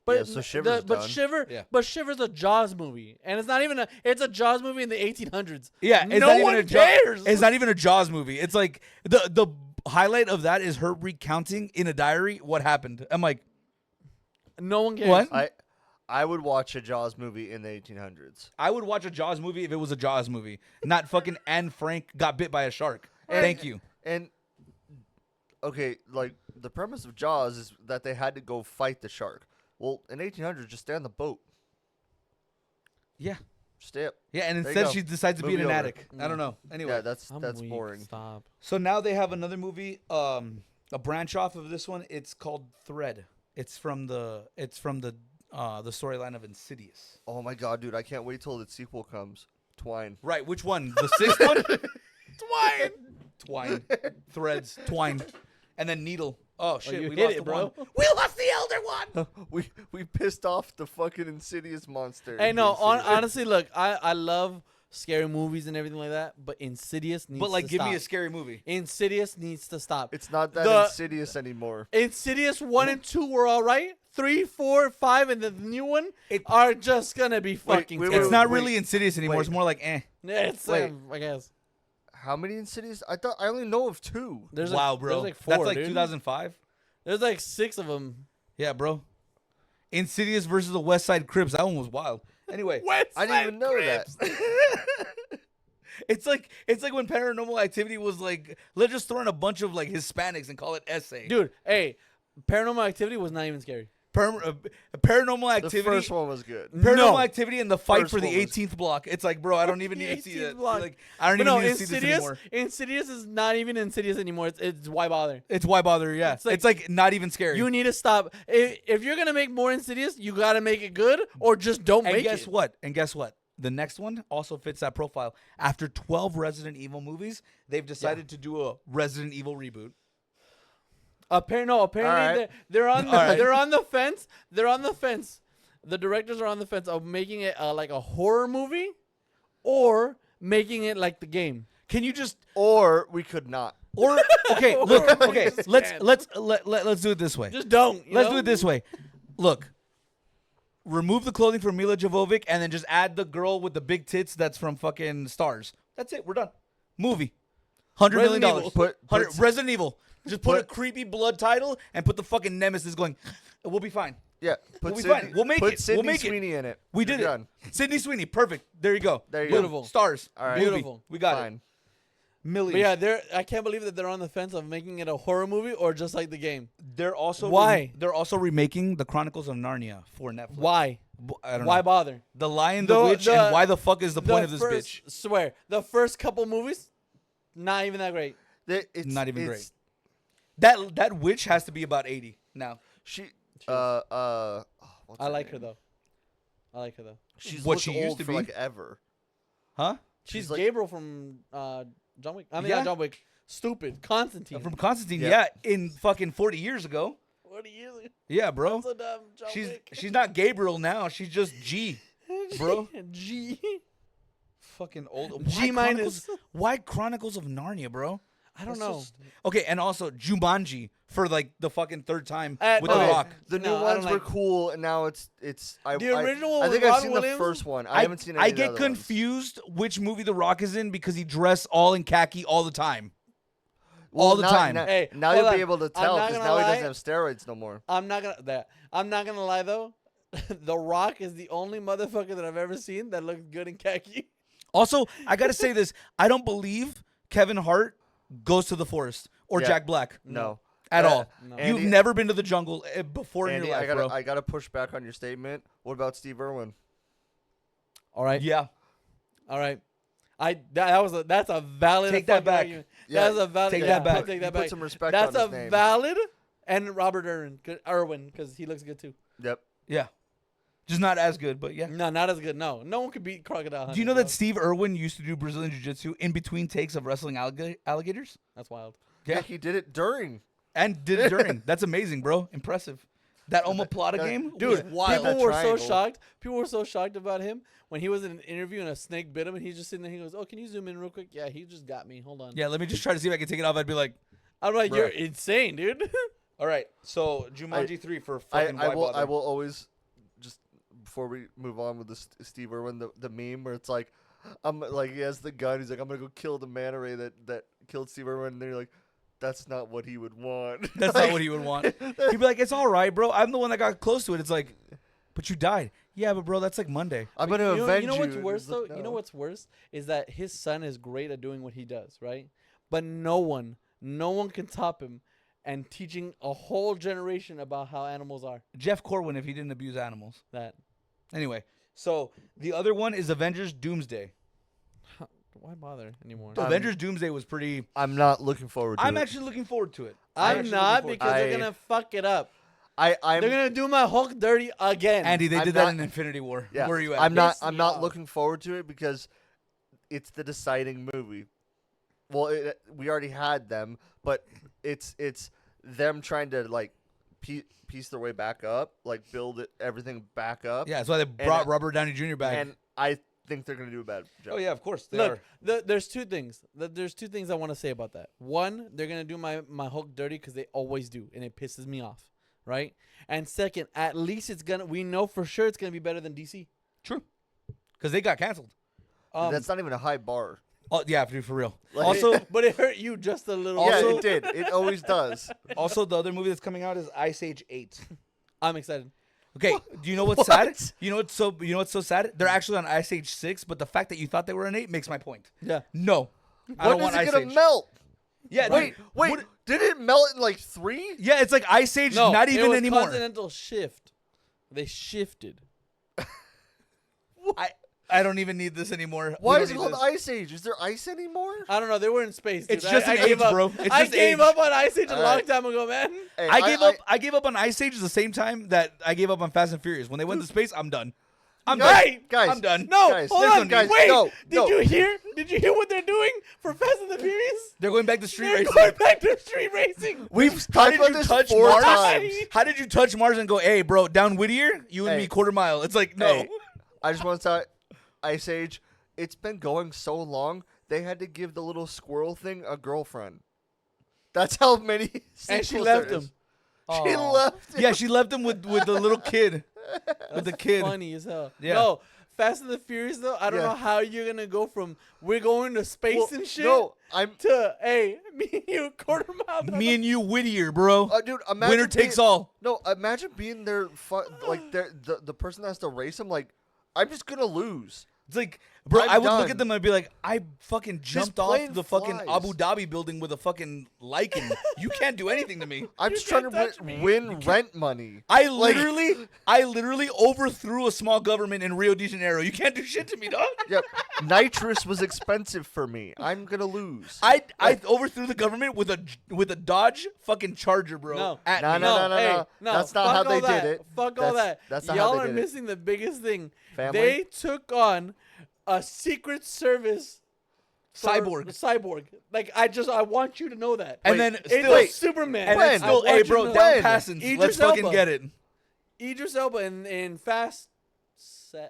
Speaker 2: But
Speaker 3: Yeah, so Shiver's done.
Speaker 1: Yeah.
Speaker 2: Shiver's a Jaws movie, and it's not even it's a Jaws movie in the 1800s.
Speaker 1: Yeah, it's
Speaker 2: no
Speaker 1: not even
Speaker 2: one
Speaker 1: a
Speaker 2: cares.
Speaker 1: It's not even a Jaws movie. It's like the highlight of that is her recounting in a diary what happened. I'm like,
Speaker 2: No one cares.
Speaker 1: What?
Speaker 3: I would watch a Jaws movie in the 1800s.
Speaker 1: I would watch a Jaws movie if it was a Jaws movie, not fucking Anne Frank got bit by a shark. Thank you.
Speaker 3: And okay, like the premise of Jaws is that they had to go fight the shark. Well, in 1800s, just stay on the boat.
Speaker 1: Yeah.
Speaker 3: Stay up.
Speaker 1: Yeah, and
Speaker 3: There you
Speaker 1: instead
Speaker 3: go.
Speaker 1: she decides to be in
Speaker 3: Movie
Speaker 1: an
Speaker 3: over.
Speaker 1: attic. I don't know. Anyway,
Speaker 3: Yeah, that's
Speaker 2: I'm weak.
Speaker 3: boring.
Speaker 2: Stop.
Speaker 1: so now they have another movie, a branch off of this one. It's called Thread. It's from the storyline of Insidious.
Speaker 3: Oh my god, dude, I can't wait till the sequel comes. Twine.
Speaker 1: Right, which one? The sixth one? Twine. Threads. Twine. And then Needle. Oh shit,
Speaker 2: you
Speaker 1: we
Speaker 2: hit
Speaker 1: lost
Speaker 2: it,
Speaker 1: the
Speaker 2: bro.
Speaker 1: one. We lost the elder one.
Speaker 3: we pissed off the fucking Insidious monster.
Speaker 2: Hey, no,
Speaker 3: Insidious.
Speaker 2: honestly, look, I love scary movies and everything like that, but Insidious needs
Speaker 1: But like,
Speaker 2: to
Speaker 1: give
Speaker 2: stop.
Speaker 1: me a scary movie.
Speaker 2: Insidious needs to stop.
Speaker 3: It's not that
Speaker 2: The-
Speaker 3: insidious anymore.
Speaker 2: Insidious 1 and 2 were all right. 3, 4, 5, and the new one are just gonna be fucking.
Speaker 3: wait,
Speaker 2: terrible.
Speaker 1: It's not
Speaker 3: wait,
Speaker 1: really Insidious anymore.
Speaker 3: wait.
Speaker 1: It's more like eh.
Speaker 2: Yeah, it's
Speaker 3: Wait.
Speaker 2: I guess.
Speaker 3: How many Insidious? I thought I only know of 2.
Speaker 2: There's
Speaker 1: Wow,
Speaker 2: like,
Speaker 1: bro.
Speaker 2: There's like 4,
Speaker 1: That's like
Speaker 2: dude.
Speaker 1: 2005.
Speaker 2: There's like 6 of them.
Speaker 1: Yeah, bro. Insidious versus the West Side Crips. That one was wild. Anyway,
Speaker 3: I didn't even know that.
Speaker 1: it's like when Paranormal Activity was like, let's just throw in a bunch of like Hispanics and call it essay.
Speaker 2: Dude, hey, Paranormal Activity was not even scary.
Speaker 1: Paranormal
Speaker 3: The
Speaker 1: Activity.
Speaker 3: first one was good.
Speaker 1: Paranormal
Speaker 2: No.
Speaker 1: Activity and the fight
Speaker 3: First
Speaker 1: for the
Speaker 3: one was-
Speaker 1: 18th block. It's like, bro, I don't even need to see
Speaker 2: 18th
Speaker 1: that.
Speaker 2: block.
Speaker 1: Like, I don't
Speaker 2: But
Speaker 1: even
Speaker 2: no,
Speaker 1: need to see this
Speaker 2: Insidious.
Speaker 1: anymore.
Speaker 2: Insidious is not even Insidious anymore. It's why bother?
Speaker 1: It's why bother? Yeah,
Speaker 2: It's like-
Speaker 1: not even scary.
Speaker 2: You need to stop. If you're gonna make more Insidious, you gotta make it good, or just don't
Speaker 1: and
Speaker 2: make
Speaker 1: guess
Speaker 2: it.
Speaker 1: what? And guess what? The next one also fits that profile. After 12 Resident Evil movies, they've decided to do a Resident Evil reboot.
Speaker 2: Apparently,
Speaker 3: Alright.
Speaker 2: they're on
Speaker 1: Alright.
Speaker 2: they're on the fence. They're on the fence. The directors are on the fence of making it like a horror movie, or making it like the game.
Speaker 1: Can you just
Speaker 3: Or we could not.
Speaker 1: or okay? Look,
Speaker 2: Or
Speaker 1: okay.
Speaker 2: just
Speaker 1: Let's
Speaker 2: can't.
Speaker 1: let's do it this way.
Speaker 2: Just don't. you
Speaker 1: Let's
Speaker 2: know?
Speaker 1: do it this way. Look, remove the clothing from Mila Jovovich and then just add the girl with the big tits that's from fucking Stars. That's it. We're done. Movie. $100 million.
Speaker 2: Resident Evil.
Speaker 3: Put-
Speaker 1: Resident Evil. Just put a
Speaker 3: put-
Speaker 1: creepy blood title and put the fucking nemesis going. We'll be fine.
Speaker 3: Yeah,
Speaker 1: We'll
Speaker 3: put
Speaker 1: be
Speaker 3: Sydney,
Speaker 1: fine. We'll make
Speaker 3: put
Speaker 1: it.
Speaker 3: Sydney
Speaker 1: We'll make it.
Speaker 3: Sweeney in it.
Speaker 1: We
Speaker 3: You're
Speaker 1: did
Speaker 3: done.
Speaker 1: it. Sydney Sweeney. Perfect. There you go.
Speaker 3: There you
Speaker 1: Boom.
Speaker 2: Beautiful.
Speaker 1: Stars.
Speaker 3: All right.
Speaker 1: Movie.
Speaker 2: Beautiful.
Speaker 1: We got it.
Speaker 3: Fine.
Speaker 1: Millions.
Speaker 2: But yeah, I can't believe that they're on the fence of making it a horror movie or just like the game.
Speaker 1: They're also
Speaker 2: Why?
Speaker 1: they're also remaking the Chronicles of Narnia for Netflix.
Speaker 2: Why?
Speaker 1: I don't
Speaker 2: Why
Speaker 1: know.
Speaker 2: bother?
Speaker 1: The Lion, the,
Speaker 2: The-
Speaker 1: Witch,
Speaker 2: the-
Speaker 1: and why the fuck is the point of this
Speaker 2: first,
Speaker 1: bitch?
Speaker 2: Swear, the first couple movies, not even that great.
Speaker 3: It's
Speaker 1: Not even
Speaker 3: it's-
Speaker 1: great. That witch has to be about 80 now.
Speaker 3: She what's
Speaker 2: I
Speaker 3: her
Speaker 2: like her
Speaker 3: name?
Speaker 2: though. I like her though.
Speaker 3: She's
Speaker 1: What
Speaker 3: looked
Speaker 1: she used
Speaker 3: old
Speaker 1: to
Speaker 3: for
Speaker 1: be?
Speaker 3: like ever.
Speaker 1: Huh?
Speaker 2: She's
Speaker 3: She's like-
Speaker 2: Gabriel from John Wick. I mean,
Speaker 1: Yeah.
Speaker 2: not John Wick. Stupid. Constantine.
Speaker 1: From Constantine.
Speaker 3: Yeah.
Speaker 1: Yeah, in fucking 40 years ago.
Speaker 2: What are you?
Speaker 1: Yeah, bro.
Speaker 2: So dumb. John Wick.
Speaker 1: She's not Gabriel now. She's just G. bro.
Speaker 2: G.
Speaker 1: Fucking old.
Speaker 2: G minus.
Speaker 1: Why Chronicles of Narnia, bro?
Speaker 2: I don't
Speaker 1: That's
Speaker 2: know.
Speaker 1: just- okay, and also Jumanji for like the fucking third time with
Speaker 2: no.
Speaker 1: The
Speaker 3: Okay,
Speaker 1: Rock.
Speaker 3: The
Speaker 2: No,
Speaker 3: new
Speaker 2: I
Speaker 3: ones
Speaker 2: don't
Speaker 3: were
Speaker 2: like-
Speaker 3: cool, and now it's.
Speaker 2: The original
Speaker 3: I
Speaker 2: with
Speaker 3: think I've
Speaker 2: Robin
Speaker 3: seen
Speaker 2: Williams?
Speaker 3: the first one. I haven't seen. Any
Speaker 1: I
Speaker 3: of the
Speaker 1: get
Speaker 3: other ones.
Speaker 1: confused which movie The Rock is in because he dressed all in khaki all the time.
Speaker 3: Well,
Speaker 1: all the
Speaker 3: now-
Speaker 1: time.
Speaker 3: Now,
Speaker 2: Hey,
Speaker 3: now
Speaker 2: hold
Speaker 3: you'll
Speaker 2: on.
Speaker 3: be able to
Speaker 2: I'm
Speaker 3: tell
Speaker 2: not
Speaker 3: because
Speaker 2: gonna
Speaker 3: now he
Speaker 2: lie.
Speaker 3: doesn't have steroids no more.
Speaker 2: I'm not gonna lie though. The Rock is the only motherfucker that I've ever seen that looks good in khaki.
Speaker 1: Also, I gotta say this: I don't believe Kevin Hart goes to the forest or
Speaker 3: Yeah.
Speaker 1: Jack Black
Speaker 3: No.
Speaker 1: at all.
Speaker 2: No.
Speaker 1: You've
Speaker 3: Andy-
Speaker 1: never been to the jungle before in
Speaker 3: Andy,
Speaker 1: your life, bro.
Speaker 3: I gotta push back on your statement. What about Steve Irwin?
Speaker 2: All right.
Speaker 1: Yeah,
Speaker 2: All right. That's a valid.
Speaker 1: Take that
Speaker 2: fucking
Speaker 1: back.
Speaker 2: argument.
Speaker 3: Yeah,
Speaker 2: That's a valid.
Speaker 1: take
Speaker 2: yeah,
Speaker 1: that back.
Speaker 2: Take that
Speaker 3: Put
Speaker 2: back.
Speaker 3: some respect
Speaker 2: That's
Speaker 3: on
Speaker 2: a
Speaker 3: his name.
Speaker 2: valid. And Robert Irwin, because he looks good too.
Speaker 3: Yep.
Speaker 1: yeah, just not as good, but yeah.
Speaker 2: No, not as good. No one could beat Crocodile Hunter.
Speaker 1: Do you know
Speaker 2: bro.
Speaker 1: that Steve Irwin used to do Brazilian Jiu-Jitsu in between takes of wrestling alligators?
Speaker 2: That's wild.
Speaker 3: Yeah, he did it during.
Speaker 1: And did it during. That's amazing, bro. Impressive. That omoplata
Speaker 3: that-
Speaker 1: game,
Speaker 2: Dude,
Speaker 1: was wild.
Speaker 3: that
Speaker 2: people were so
Speaker 3: triangle.
Speaker 2: shocked. People were so shocked about him when he was in an interview and a snake bit him, and he's just sitting there. He goes, "Oh, can you zoom in real quick?" Yeah, he just got me. Hold on.
Speaker 1: Yeah, let me just try to see if I can take it off. I'd be like,
Speaker 2: I'm like,
Speaker 1: Bruh.
Speaker 2: you're insane, dude.
Speaker 1: all right. So Jumanji 3 for
Speaker 3: I
Speaker 1: fucking
Speaker 3: will.
Speaker 1: Bother.
Speaker 3: I will always just before we move on with the Steve Irwin the meme where it's like, I'm like he has the gun. He's like, I'm gonna go kill the manta ray that killed Steve Irwin. And they're like, that's not what he would want.
Speaker 1: That's not what he would want. He'd be like, it's all right, bro. I'm the one that got close to it. It's like, but you died. Yeah, but bro, that's like Monday.
Speaker 3: I'm gonna
Speaker 2: you
Speaker 3: avenge
Speaker 2: know what's
Speaker 3: you.
Speaker 2: worse
Speaker 3: It's like,
Speaker 2: though? You know
Speaker 3: no.
Speaker 2: what's worse is that his son is great at doing what he does, right? But no one can top him and teaching a whole generation about how animals are.
Speaker 1: Jeff Corwin if he didn't abuse animals.
Speaker 2: That
Speaker 1: Anyway, so the other one is Avengers Doomsday.
Speaker 2: why bother anymore?
Speaker 1: Avengers Doomsday was pretty.
Speaker 3: I'm not looking forward to
Speaker 1: I'm
Speaker 3: it.
Speaker 1: actually looking forward to it.
Speaker 2: I'm not because they're
Speaker 3: I-
Speaker 2: gonna fuck it up.
Speaker 3: I'm
Speaker 2: They're gonna do my Hulk dirty again.
Speaker 1: Andy, they
Speaker 3: I'm
Speaker 1: did that
Speaker 3: not-
Speaker 1: in Infinity War.
Speaker 3: yeah.
Speaker 1: Where are you at?
Speaker 3: I'm not.
Speaker 2: Piss
Speaker 3: I'm
Speaker 2: me
Speaker 3: not
Speaker 2: off.
Speaker 3: looking forward to it because it's the deciding movie. Well, we already had them, but it's them trying to like piece their way back up, like build everything back up.
Speaker 1: Yeah, that's why they brought Robert Downey Jr. back.
Speaker 3: And I think they're gonna do a bad job.
Speaker 1: oh yeah, of course they
Speaker 2: Look,
Speaker 1: are.
Speaker 2: there's two things. There's two things I want to say about that. One, they're gonna do my Hulk dirty because they always do, and it pisses me off, right? And second, at least we know for sure it's gonna be better than DC.
Speaker 1: True, because they got canceled.
Speaker 3: That's not even a high bar.
Speaker 1: Oh yeah, dude, for real.
Speaker 3: Like-
Speaker 1: Also,
Speaker 2: But it hurt you just a little.
Speaker 3: Yeah,
Speaker 1: Also-
Speaker 3: it did. It always does.
Speaker 1: also the other movie that's coming out is Ice Age 8.
Speaker 2: I'm excited.
Speaker 1: Okay, do you know what's sad? You know what's so sad? They're actually on Ice Age 6, but the fact that you thought they were on 8 makes my point.
Speaker 2: Yeah.
Speaker 1: No, I
Speaker 3: When
Speaker 1: don't want
Speaker 3: is it
Speaker 1: Ice
Speaker 3: gonna
Speaker 1: Age.
Speaker 3: melt?
Speaker 1: Yeah,
Speaker 3: Wait,
Speaker 1: dude,
Speaker 3: wait.
Speaker 1: what-
Speaker 3: Did it melt in like 3?
Speaker 1: Yeah, it's like Ice Age,
Speaker 2: No,
Speaker 1: not
Speaker 2: it
Speaker 1: even
Speaker 2: was
Speaker 1: anymore.
Speaker 2: continental shift. They shifted.
Speaker 1: I don't even need this anymore. We
Speaker 3: Why
Speaker 1: don't
Speaker 3: is it
Speaker 1: need
Speaker 3: called
Speaker 1: this.
Speaker 3: Ice Age? Is there ice anymore?
Speaker 2: I don't know. They were in space. Dude.
Speaker 1: It's just
Speaker 2: I
Speaker 1: an
Speaker 2: gave
Speaker 1: age,
Speaker 2: up.
Speaker 1: bro. It's
Speaker 2: I
Speaker 1: just
Speaker 2: gave
Speaker 1: age.
Speaker 2: up on Ice Age a long
Speaker 3: Alright.
Speaker 2: time ago, man.
Speaker 3: Hey,
Speaker 1: I gave up on Ice Age at the same time that I gave up on Fast and Furious. When they went to space, I'm done. I'm
Speaker 3: Guys,
Speaker 1: done.
Speaker 3: guys,
Speaker 1: I'm done.
Speaker 2: No,
Speaker 3: Guys,
Speaker 2: hold
Speaker 1: there's no
Speaker 2: on,
Speaker 1: need.
Speaker 3: guys,
Speaker 2: wait.
Speaker 3: no,
Speaker 2: Did
Speaker 3: no.
Speaker 2: you hear? Did you hear what they're doing for Fast and the Furious?
Speaker 1: They're going back to street
Speaker 2: They're
Speaker 1: racing.
Speaker 2: going back to street racing.
Speaker 3: We've
Speaker 1: How
Speaker 3: talked
Speaker 1: did
Speaker 3: about
Speaker 1: you
Speaker 3: this
Speaker 1: touch
Speaker 3: 4
Speaker 1: Mars?
Speaker 3: times.
Speaker 1: How did you touch Mars and go, hey, bro, down Whittier, you and
Speaker 3: Hey.
Speaker 1: me, quarter mile? It's like, no.
Speaker 3: Hey, I just want to tell Ice Age, it's been going so long, they had to give the little squirrel thing a girlfriend. That's how many
Speaker 2: And she
Speaker 3: sequels
Speaker 2: left
Speaker 3: there
Speaker 2: him.
Speaker 3: is. She left him.
Speaker 1: Yeah, she left him with the little kid. With the kid.
Speaker 2: Funny as hell.
Speaker 1: Yeah.
Speaker 2: No, Fast and the Furious though. I don't
Speaker 3: Yeah.
Speaker 2: know how you're gonna go from we're going to space
Speaker 3: Well,
Speaker 2: and shit
Speaker 3: No, I'm...
Speaker 2: to hey, me and you a quarter mile. down
Speaker 1: Me and you, Whittier, bro.
Speaker 3: Dude, imagine
Speaker 1: Winner takes
Speaker 3: being-
Speaker 1: all.
Speaker 3: No, imagine being there, like the person that has to race him. Like, I'm just gonna lose.
Speaker 1: It's like, bro,
Speaker 3: I'm
Speaker 1: I would look
Speaker 3: done.
Speaker 1: at them and I'd be like, I fucking jumped off
Speaker 3: plane
Speaker 1: the fucking
Speaker 3: flies.
Speaker 1: Abu Dhabi building with a fucking Lycan. You can't do anything to me.
Speaker 3: I'm
Speaker 2: You
Speaker 3: just trying
Speaker 2: can't
Speaker 3: to
Speaker 2: touch me.
Speaker 3: win rent money.
Speaker 1: I
Speaker 3: Like-
Speaker 1: literally overthrew a small government in Rio de Janeiro. You can't do shit to me, dog.
Speaker 3: Yep, nitrous was expensive for me. I'm gonna lose.
Speaker 1: I overthrew the government with a Dodge fucking Charger, bro.
Speaker 2: No.
Speaker 1: At
Speaker 3: No,
Speaker 1: me.
Speaker 3: no, no,
Speaker 2: hey,
Speaker 3: no.
Speaker 2: no.
Speaker 3: That's not
Speaker 2: fuck
Speaker 3: how
Speaker 2: all
Speaker 3: they did
Speaker 2: that.
Speaker 3: it.
Speaker 2: Fuck all that.
Speaker 3: That's not how
Speaker 2: Y'all
Speaker 3: they
Speaker 2: are
Speaker 3: did it.
Speaker 2: missing the biggest thing.
Speaker 3: Family?
Speaker 2: They took on a Secret Service for Cyborg. Like I want you to know that.
Speaker 1: And then
Speaker 2: it's
Speaker 1: still,
Speaker 2: a Superman.
Speaker 1: and
Speaker 3: When?
Speaker 1: then still,
Speaker 2: I
Speaker 1: hey,
Speaker 2: want you
Speaker 1: bro,
Speaker 2: to know
Speaker 1: down
Speaker 3: When?
Speaker 1: passing.
Speaker 2: Idris
Speaker 1: Let's fucking
Speaker 2: Elba.
Speaker 1: get it.
Speaker 2: Idris Elba in Fast 7?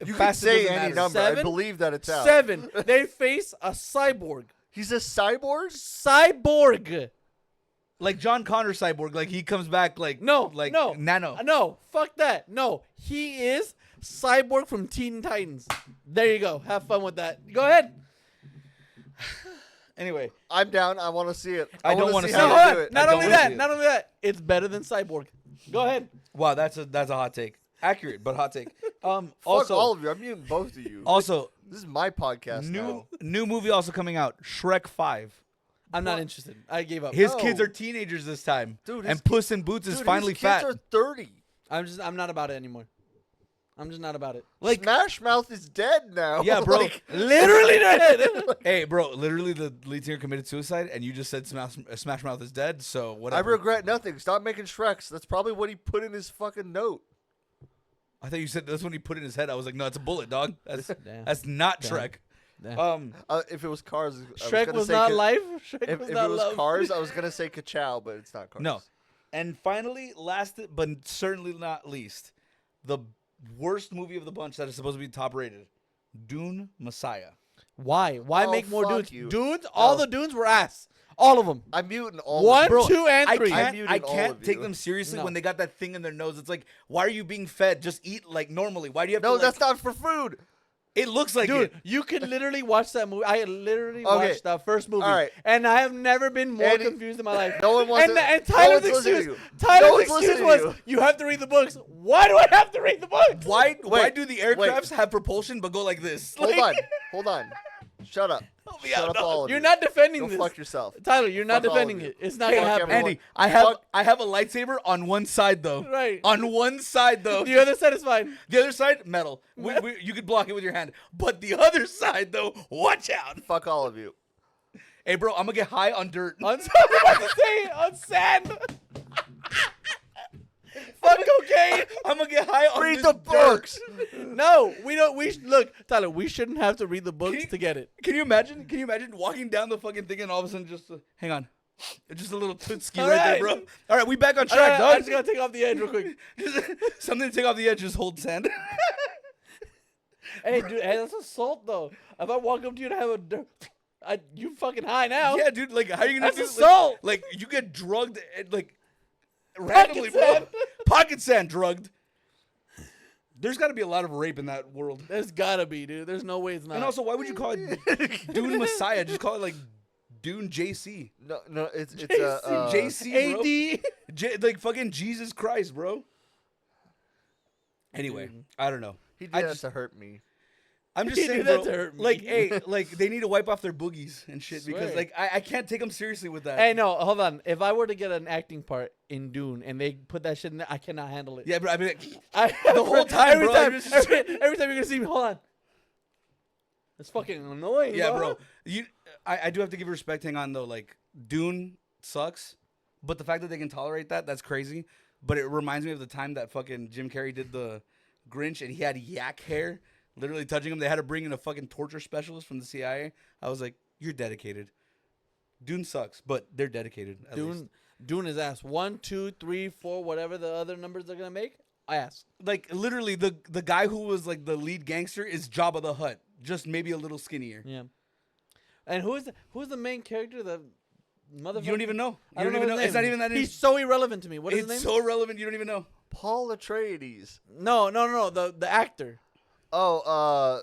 Speaker 3: You can
Speaker 1: Fast
Speaker 3: say
Speaker 1: doesn't
Speaker 3: any
Speaker 1: matter.
Speaker 3: number. I
Speaker 2: 7?
Speaker 3: believe that it's out.
Speaker 2: 7. They face a cyborg.
Speaker 3: He's a cyborg.
Speaker 2: Cyborg.
Speaker 1: Like John Connor cyborg, like he comes back like
Speaker 2: No,
Speaker 1: like
Speaker 2: no,
Speaker 1: nano.
Speaker 2: No, fuck that. No, he is Cyborg from Teen Titans. There you go. Have fun with that. Go ahead.
Speaker 1: Anyway,
Speaker 3: I'm down. I want to see it.
Speaker 1: I don't
Speaker 3: wanna
Speaker 1: wanna
Speaker 3: see
Speaker 1: see
Speaker 3: how
Speaker 1: it.
Speaker 2: No,
Speaker 3: they
Speaker 2: hold
Speaker 3: do
Speaker 2: on.
Speaker 3: it.
Speaker 2: Not
Speaker 1: don't
Speaker 2: only
Speaker 1: wanna
Speaker 2: that,
Speaker 1: see it.
Speaker 2: not only that, it's better than Cyborg. Go ahead.
Speaker 1: wow, that's a hot take. Accurate, but hot take.
Speaker 3: Fuck
Speaker 1: Also,
Speaker 3: all of you. I'm muting both of you.
Speaker 1: also
Speaker 3: This is my podcast now.
Speaker 1: new movie also coming out, Shrek 5.
Speaker 2: I'm not interested. I gave up.
Speaker 1: His
Speaker 3: No.
Speaker 1: kids are teenagers this time,
Speaker 3: Dude,
Speaker 1: and
Speaker 3: his
Speaker 1: Puss in Boots is
Speaker 3: Dude,
Speaker 1: finally
Speaker 3: his
Speaker 1: fat.
Speaker 3: kids are 30.
Speaker 2: I'm not about it anymore. I'm just not about it.
Speaker 1: Like,
Speaker 3: Smash Mouth is dead now.
Speaker 1: yeah, bro.
Speaker 3: Like,
Speaker 2: Literally dead.
Speaker 1: Hey, bro, literally the lead singer committed suicide, and you just said Smash Mouth is dead. So
Speaker 3: I
Speaker 1: whatever.
Speaker 3: regret nothing. Stop making Shreks. That's probably what he put in his fucking note.
Speaker 1: I thought you said that's when he put it in his head. I was like, no, it's a bullet, dog. That's
Speaker 2: Damn.
Speaker 1: that's not
Speaker 2: Damn.
Speaker 1: Shrek.
Speaker 2: Damn.
Speaker 3: If it was Cars, I
Speaker 2: Shrek
Speaker 3: gonna
Speaker 2: was
Speaker 3: say
Speaker 2: not
Speaker 3: Ka-
Speaker 2: life. Shrek
Speaker 3: If
Speaker 2: was
Speaker 3: it
Speaker 2: not
Speaker 3: was
Speaker 2: love.
Speaker 3: Cars, I was gonna say Ka-Chow, but it's not Cars.
Speaker 1: No. And finally, last but certainly not least, the worst movie of the bunch that is supposed to be top rated, Dune Messiah.
Speaker 2: Why? Why
Speaker 3: Oh,
Speaker 2: make more
Speaker 3: fuck
Speaker 2: dudes?
Speaker 3: you.
Speaker 2: Dudes? All
Speaker 3: Oh.
Speaker 2: the dudes were ass. All of them.
Speaker 3: I'm muting all.
Speaker 2: One,
Speaker 3: Of you.
Speaker 1: Bro,
Speaker 2: 2, and
Speaker 1: I
Speaker 2: 3.
Speaker 1: can't,
Speaker 3: muted
Speaker 1: I
Speaker 3: all
Speaker 1: can't
Speaker 3: of
Speaker 1: take
Speaker 3: you.
Speaker 1: them seriously
Speaker 2: No.
Speaker 1: when they got that thing in their nose. It's like, why are you being fed? Just eat like normally. Why do you have
Speaker 3: No,
Speaker 1: to?
Speaker 3: that's
Speaker 1: like,
Speaker 3: not for food.
Speaker 1: It looks like
Speaker 2: Dude,
Speaker 1: it.
Speaker 2: you can literally watch that movie. I literally
Speaker 3: Okay.
Speaker 2: watched that first movie,
Speaker 3: All right.
Speaker 2: and I have never been more
Speaker 3: Andy,
Speaker 2: confused in my life.
Speaker 3: no one wants
Speaker 2: and,
Speaker 3: to-
Speaker 2: and
Speaker 3: no
Speaker 2: Tyler's
Speaker 3: one's listening
Speaker 2: excuse,
Speaker 3: to you.
Speaker 2: Tyler's
Speaker 3: No one's
Speaker 2: excuse
Speaker 3: listening
Speaker 2: was,
Speaker 3: to
Speaker 2: you have to read the books. Why do I have to read the books?
Speaker 1: Why
Speaker 3: Wait,
Speaker 1: do the
Speaker 3: wait.
Speaker 1: aircrafts have propulsion but go like this?
Speaker 3: Hold
Speaker 1: Like-
Speaker 3: on. Hold on. Shut up.
Speaker 1: Help me
Speaker 3: Shut
Speaker 1: out,
Speaker 3: up,
Speaker 1: dog.
Speaker 3: all of
Speaker 2: You're
Speaker 3: you.
Speaker 2: not defending
Speaker 3: Go
Speaker 2: this.
Speaker 3: fuck yourself.
Speaker 2: Tyler, you're not
Speaker 3: Fuck all of
Speaker 2: defending
Speaker 3: you.
Speaker 2: it. It's not
Speaker 3: Fuck
Speaker 2: gonna happen.
Speaker 3: everyone.
Speaker 1: Andy,
Speaker 3: Fuck-
Speaker 1: I have a lightsaber on one side though.
Speaker 2: Right.
Speaker 1: On one side though.
Speaker 2: The other side is fine.
Speaker 1: The other side, metal. You could block it with your hand. But the other side though, watch out.
Speaker 3: Fuck all of you.
Speaker 1: Hey bro, I'm gonna get high on dirt.
Speaker 2: I'm about to say on sand. Fuck cocaine.
Speaker 1: I'm gonna get high on
Speaker 3: Read
Speaker 1: this
Speaker 3: the
Speaker 1: dirt.
Speaker 3: books.
Speaker 2: No, we don't. Look, Tyler. We shouldn't have to read the books
Speaker 1: you-
Speaker 2: to get it.
Speaker 1: Can you imagine? Can you imagine walking down the fucking thing and all of a sudden just hang on, just a little tootski
Speaker 2: All
Speaker 1: right
Speaker 2: right.
Speaker 1: there, bro. All right, we back on
Speaker 2: I
Speaker 1: track, dog.
Speaker 2: just gotta take off the edge real quick.
Speaker 1: Something to take off the edge. Just hold sand.
Speaker 2: Hey, dude, hey, that's assault though. If I walk up to you and have you fucking high now.
Speaker 1: Yeah, dude. Like, how are you gonna
Speaker 2: That's
Speaker 1: do like-
Speaker 2: assault.
Speaker 1: Like, you get drugged, like randomly, bro.
Speaker 2: sand.
Speaker 1: Pocket sand drugged. There's got to be a lot of rape in that world.
Speaker 2: There's gotta be, dude. There's no way it's not.
Speaker 1: And also, why would you call it Dune Messiah? Just call it like Dune JC.
Speaker 3: No, it's
Speaker 1: JC, bro.
Speaker 2: AD.
Speaker 1: Like fucking Jesus Christ, bro. Anyway, I don't know.
Speaker 3: He did
Speaker 1: I
Speaker 3: that
Speaker 1: just-
Speaker 3: to hurt me.
Speaker 1: I'm just
Speaker 2: He
Speaker 1: saying,
Speaker 2: did that
Speaker 1: bro.
Speaker 2: to hurt me.
Speaker 1: Like, hey, like they need to wipe off their boogies and shit because,
Speaker 2: Swear.
Speaker 1: like, I can't take them seriously with that.
Speaker 2: Hey, no, hold on. If I were to get an acting part in Dune and they put that shit in there, I cannot handle it.
Speaker 1: Yeah, bro. I mean,
Speaker 2: The
Speaker 1: whole time,
Speaker 2: every
Speaker 1: bro,
Speaker 2: time,
Speaker 1: you're just-
Speaker 2: every time you're gonna see me, hold on. It's fucking annoying.
Speaker 1: yeah, bro. I do have to give respect. Hang on though. Like, Dune sucks, but the fact that they can tolerate that's crazy. But it reminds me of the time that fucking Jim Carrey did the Grinch and he had yak hair literally touching him. They had to bring in a fucking torture specialist from the CIA. I was like, you're dedicated. Dune sucks, but they're dedicated. At least.
Speaker 2: Dune is ass. 1, 2, 3, 4, whatever the other numbers they're gonna make. Ass.
Speaker 1: Like literally, the guy who was like the lead gangster is Jabba the Hutt, just maybe a little skinnier.
Speaker 2: Yeah. And who's the main character? The motherfucker.
Speaker 1: You don't even know.
Speaker 2: I
Speaker 1: You
Speaker 2: don't know.
Speaker 1: even know.
Speaker 2: His
Speaker 1: It's not
Speaker 2: name.
Speaker 1: even that.
Speaker 2: He's so irrelevant to me. What is
Speaker 1: It's
Speaker 2: his name?
Speaker 1: so irrelevant. You don't even know.
Speaker 3: Paul Atreides.
Speaker 2: No. The actor.
Speaker 3: Oh,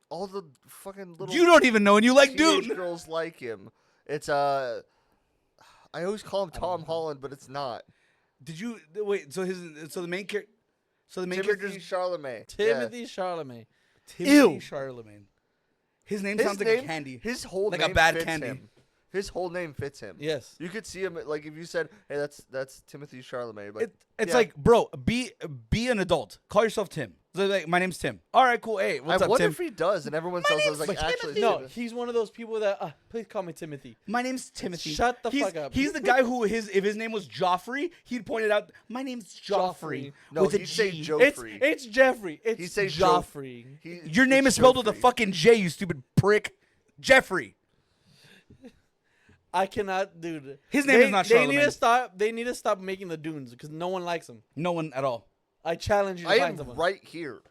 Speaker 3: all the fucking little.
Speaker 1: You don't even know, and you like
Speaker 3: teenage
Speaker 1: Dune.
Speaker 3: girls like him. It's I always call him Tom Holland, but it's not.
Speaker 1: Did you wait? So the main character. So the main
Speaker 3: Timothy
Speaker 1: character is
Speaker 3: Chalamet.
Speaker 2: Timothy Chalamet.
Speaker 1: Timothy
Speaker 2: Ew.
Speaker 1: Charlemagne. His name
Speaker 3: His
Speaker 1: sounds like
Speaker 3: name,
Speaker 1: a candy.
Speaker 3: His whole
Speaker 1: Like a
Speaker 3: name
Speaker 1: bad
Speaker 3: fits
Speaker 1: candy.
Speaker 3: him. His whole name fits him.
Speaker 2: Yes.
Speaker 3: You could see him like if you said, "Hey, that's Timothy Chalamet." But
Speaker 1: It's
Speaker 3: yeah.
Speaker 1: like, bro, be an adult. Call yourself Tim. So like, my name's Tim. All right, cool. Hey, what's
Speaker 3: I
Speaker 1: up,
Speaker 3: wonder
Speaker 1: Tim?
Speaker 3: if he does, and everyone tells us like actually.
Speaker 2: No,
Speaker 3: Timothy.
Speaker 2: he's one of those people that please call me Timothy.
Speaker 1: My name's Timothy.
Speaker 2: Shut the
Speaker 1: He's-
Speaker 2: fuck up.
Speaker 1: He's the guy who if his name was Joffrey, he'd point it out. My name's Joffrey.
Speaker 3: No,
Speaker 1: with a
Speaker 3: he'd say
Speaker 1: G.
Speaker 3: Joffrey.
Speaker 2: It's Jeffrey. It's
Speaker 3: He says
Speaker 2: Joffrey.
Speaker 1: Your name is spelled with a fucking J, you stupid prick. Jeffrey.
Speaker 2: I cannot, dude.
Speaker 1: His name is not
Speaker 2: They need
Speaker 1: Charlemagne.
Speaker 2: to stop. They need to stop making the Dunes because no one likes them.
Speaker 1: No one at all.
Speaker 2: I challenge you to
Speaker 3: I
Speaker 2: find
Speaker 3: am
Speaker 2: someone.
Speaker 3: right here.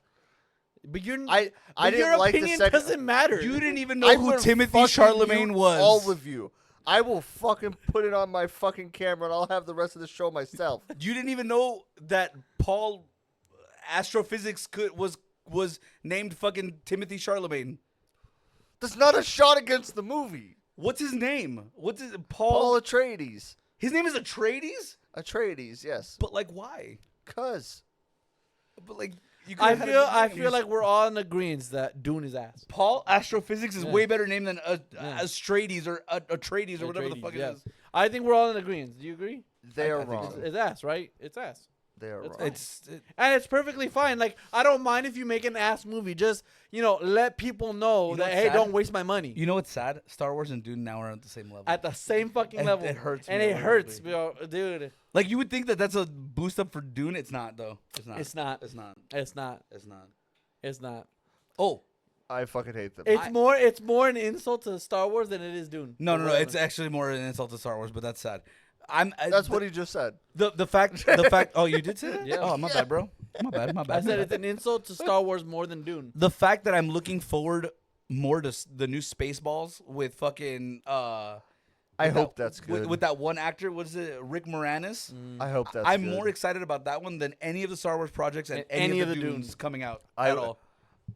Speaker 2: But you're.
Speaker 3: I
Speaker 2: but your
Speaker 3: didn't like the
Speaker 2: opinion
Speaker 3: second.
Speaker 2: doesn't matter.
Speaker 1: You didn't even know
Speaker 3: I
Speaker 1: who
Speaker 3: will
Speaker 1: Timothy
Speaker 3: fucking
Speaker 1: Charlemagne
Speaker 3: mute
Speaker 1: was.
Speaker 3: All of you. I will fucking put it on my fucking camera, and I'll have the rest of the show myself.
Speaker 1: You didn't even know that Paul Astrophysics was named fucking Timothy Charlemagne.
Speaker 3: That's not a shot against the movie.
Speaker 1: What's his name? What's his
Speaker 3: Paul
Speaker 1: Paul?
Speaker 3: Atreides.
Speaker 1: His name is Atreides.
Speaker 3: Atreides, yes.
Speaker 1: But like, why?
Speaker 3: Cause
Speaker 1: But like, you
Speaker 2: I
Speaker 1: could've had a
Speaker 2: feel.
Speaker 1: good
Speaker 2: I
Speaker 1: name.
Speaker 2: feel like we're all in agreement that Dune is ass.
Speaker 1: Paul Astrophysics is
Speaker 2: Yeah.
Speaker 1: way better name than
Speaker 2: Yeah.
Speaker 1: Atreides or Atreides or whatever the
Speaker 2: Atreides,
Speaker 1: fuck
Speaker 2: yes.
Speaker 1: it is.
Speaker 2: I think we're all in agreement. Do you agree?
Speaker 3: they
Speaker 1: I
Speaker 3: are
Speaker 1: think
Speaker 3: wrong.
Speaker 2: It's ass, right? It's ass.
Speaker 3: They are
Speaker 2: It's
Speaker 3: wrong.
Speaker 2: fine.
Speaker 1: It's
Speaker 2: And it's perfectly fine. Like, I don't mind if you make an ass movie. Just, let people know
Speaker 1: You know
Speaker 2: that,
Speaker 1: what's
Speaker 2: hey,
Speaker 1: sad?
Speaker 2: don't waste my money.
Speaker 1: you know what's sad? Star Wars and Dune now are at the same level.
Speaker 2: At the same fucking
Speaker 1: It-
Speaker 2: level.
Speaker 1: it hurts
Speaker 2: And
Speaker 1: me
Speaker 2: it
Speaker 1: a little
Speaker 2: hurts,
Speaker 1: bit.
Speaker 2: bro. Dude.
Speaker 1: Like you would think that that's a boost up for Dune. It's not though. It's not.
Speaker 2: It's not.
Speaker 1: It's not.
Speaker 2: It's not.
Speaker 1: It's not.
Speaker 2: It's not.
Speaker 1: Oh
Speaker 3: I fucking hate them.
Speaker 2: It's more an insult to Star Wars than it is Dune.
Speaker 1: no,
Speaker 2: But
Speaker 1: no!
Speaker 2: whatever.
Speaker 1: It's actually more an insult to Star Wars, but that's sad.
Speaker 3: That's what he just said.
Speaker 1: the fact. Oh, you did say that?
Speaker 2: Yeah.
Speaker 1: Oh, my bad, bro. My bad. My bad.
Speaker 2: I said
Speaker 1: my
Speaker 2: it's
Speaker 1: bad.
Speaker 2: an insult to Star Wars more than Dune.
Speaker 1: The fact that I'm looking forward more to the new Spaceballs with fucking.
Speaker 3: I
Speaker 1: with
Speaker 3: hope
Speaker 1: that-
Speaker 3: that's good.
Speaker 1: With that one actor, was it Rick Moranis?
Speaker 3: I hope that's
Speaker 1: I'm
Speaker 3: good.
Speaker 1: more excited about that one than any of the Star Wars projects and
Speaker 2: And
Speaker 1: any of the Dunes coming out at all.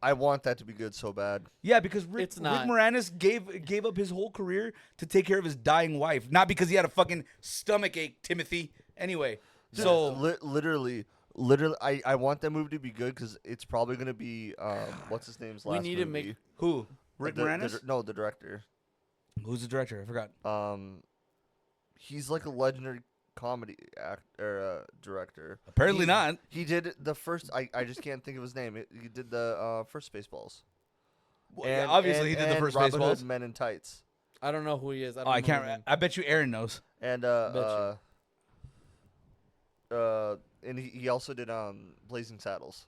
Speaker 3: I want that to be good so bad.
Speaker 1: Yeah, because Rick
Speaker 2: It's not.
Speaker 1: Moranis gave up his whole career to take care of his dying wife, not because he had a fucking stomach ache, Timothy. Anyway,
Speaker 3: Dude,
Speaker 1: so
Speaker 3: literally, I want that movie to be good because it's probably gonna be what's his name's
Speaker 2: We
Speaker 3: last
Speaker 2: need to
Speaker 3: movie?
Speaker 2: make-
Speaker 1: who? Rick Moranis?
Speaker 3: No, the director.
Speaker 1: Who's the director? I forgot.
Speaker 3: He's like a legendary comedy director.
Speaker 1: Apparently
Speaker 3: He-
Speaker 1: not.
Speaker 3: He did the first. I just can't think of his name. He did the first Spaceballs.
Speaker 1: Well, yeah, obviously, he did the
Speaker 3: and
Speaker 1: first
Speaker 3: Robin Hood
Speaker 1: Spaceballs.
Speaker 3: Men in Tights.
Speaker 2: I don't know who he is. I
Speaker 1: Oh,
Speaker 2: don't
Speaker 1: I
Speaker 2: know
Speaker 1: can't.
Speaker 2: his name.
Speaker 1: I bet you Aaron knows.
Speaker 3: And he also did Blazing Saddles.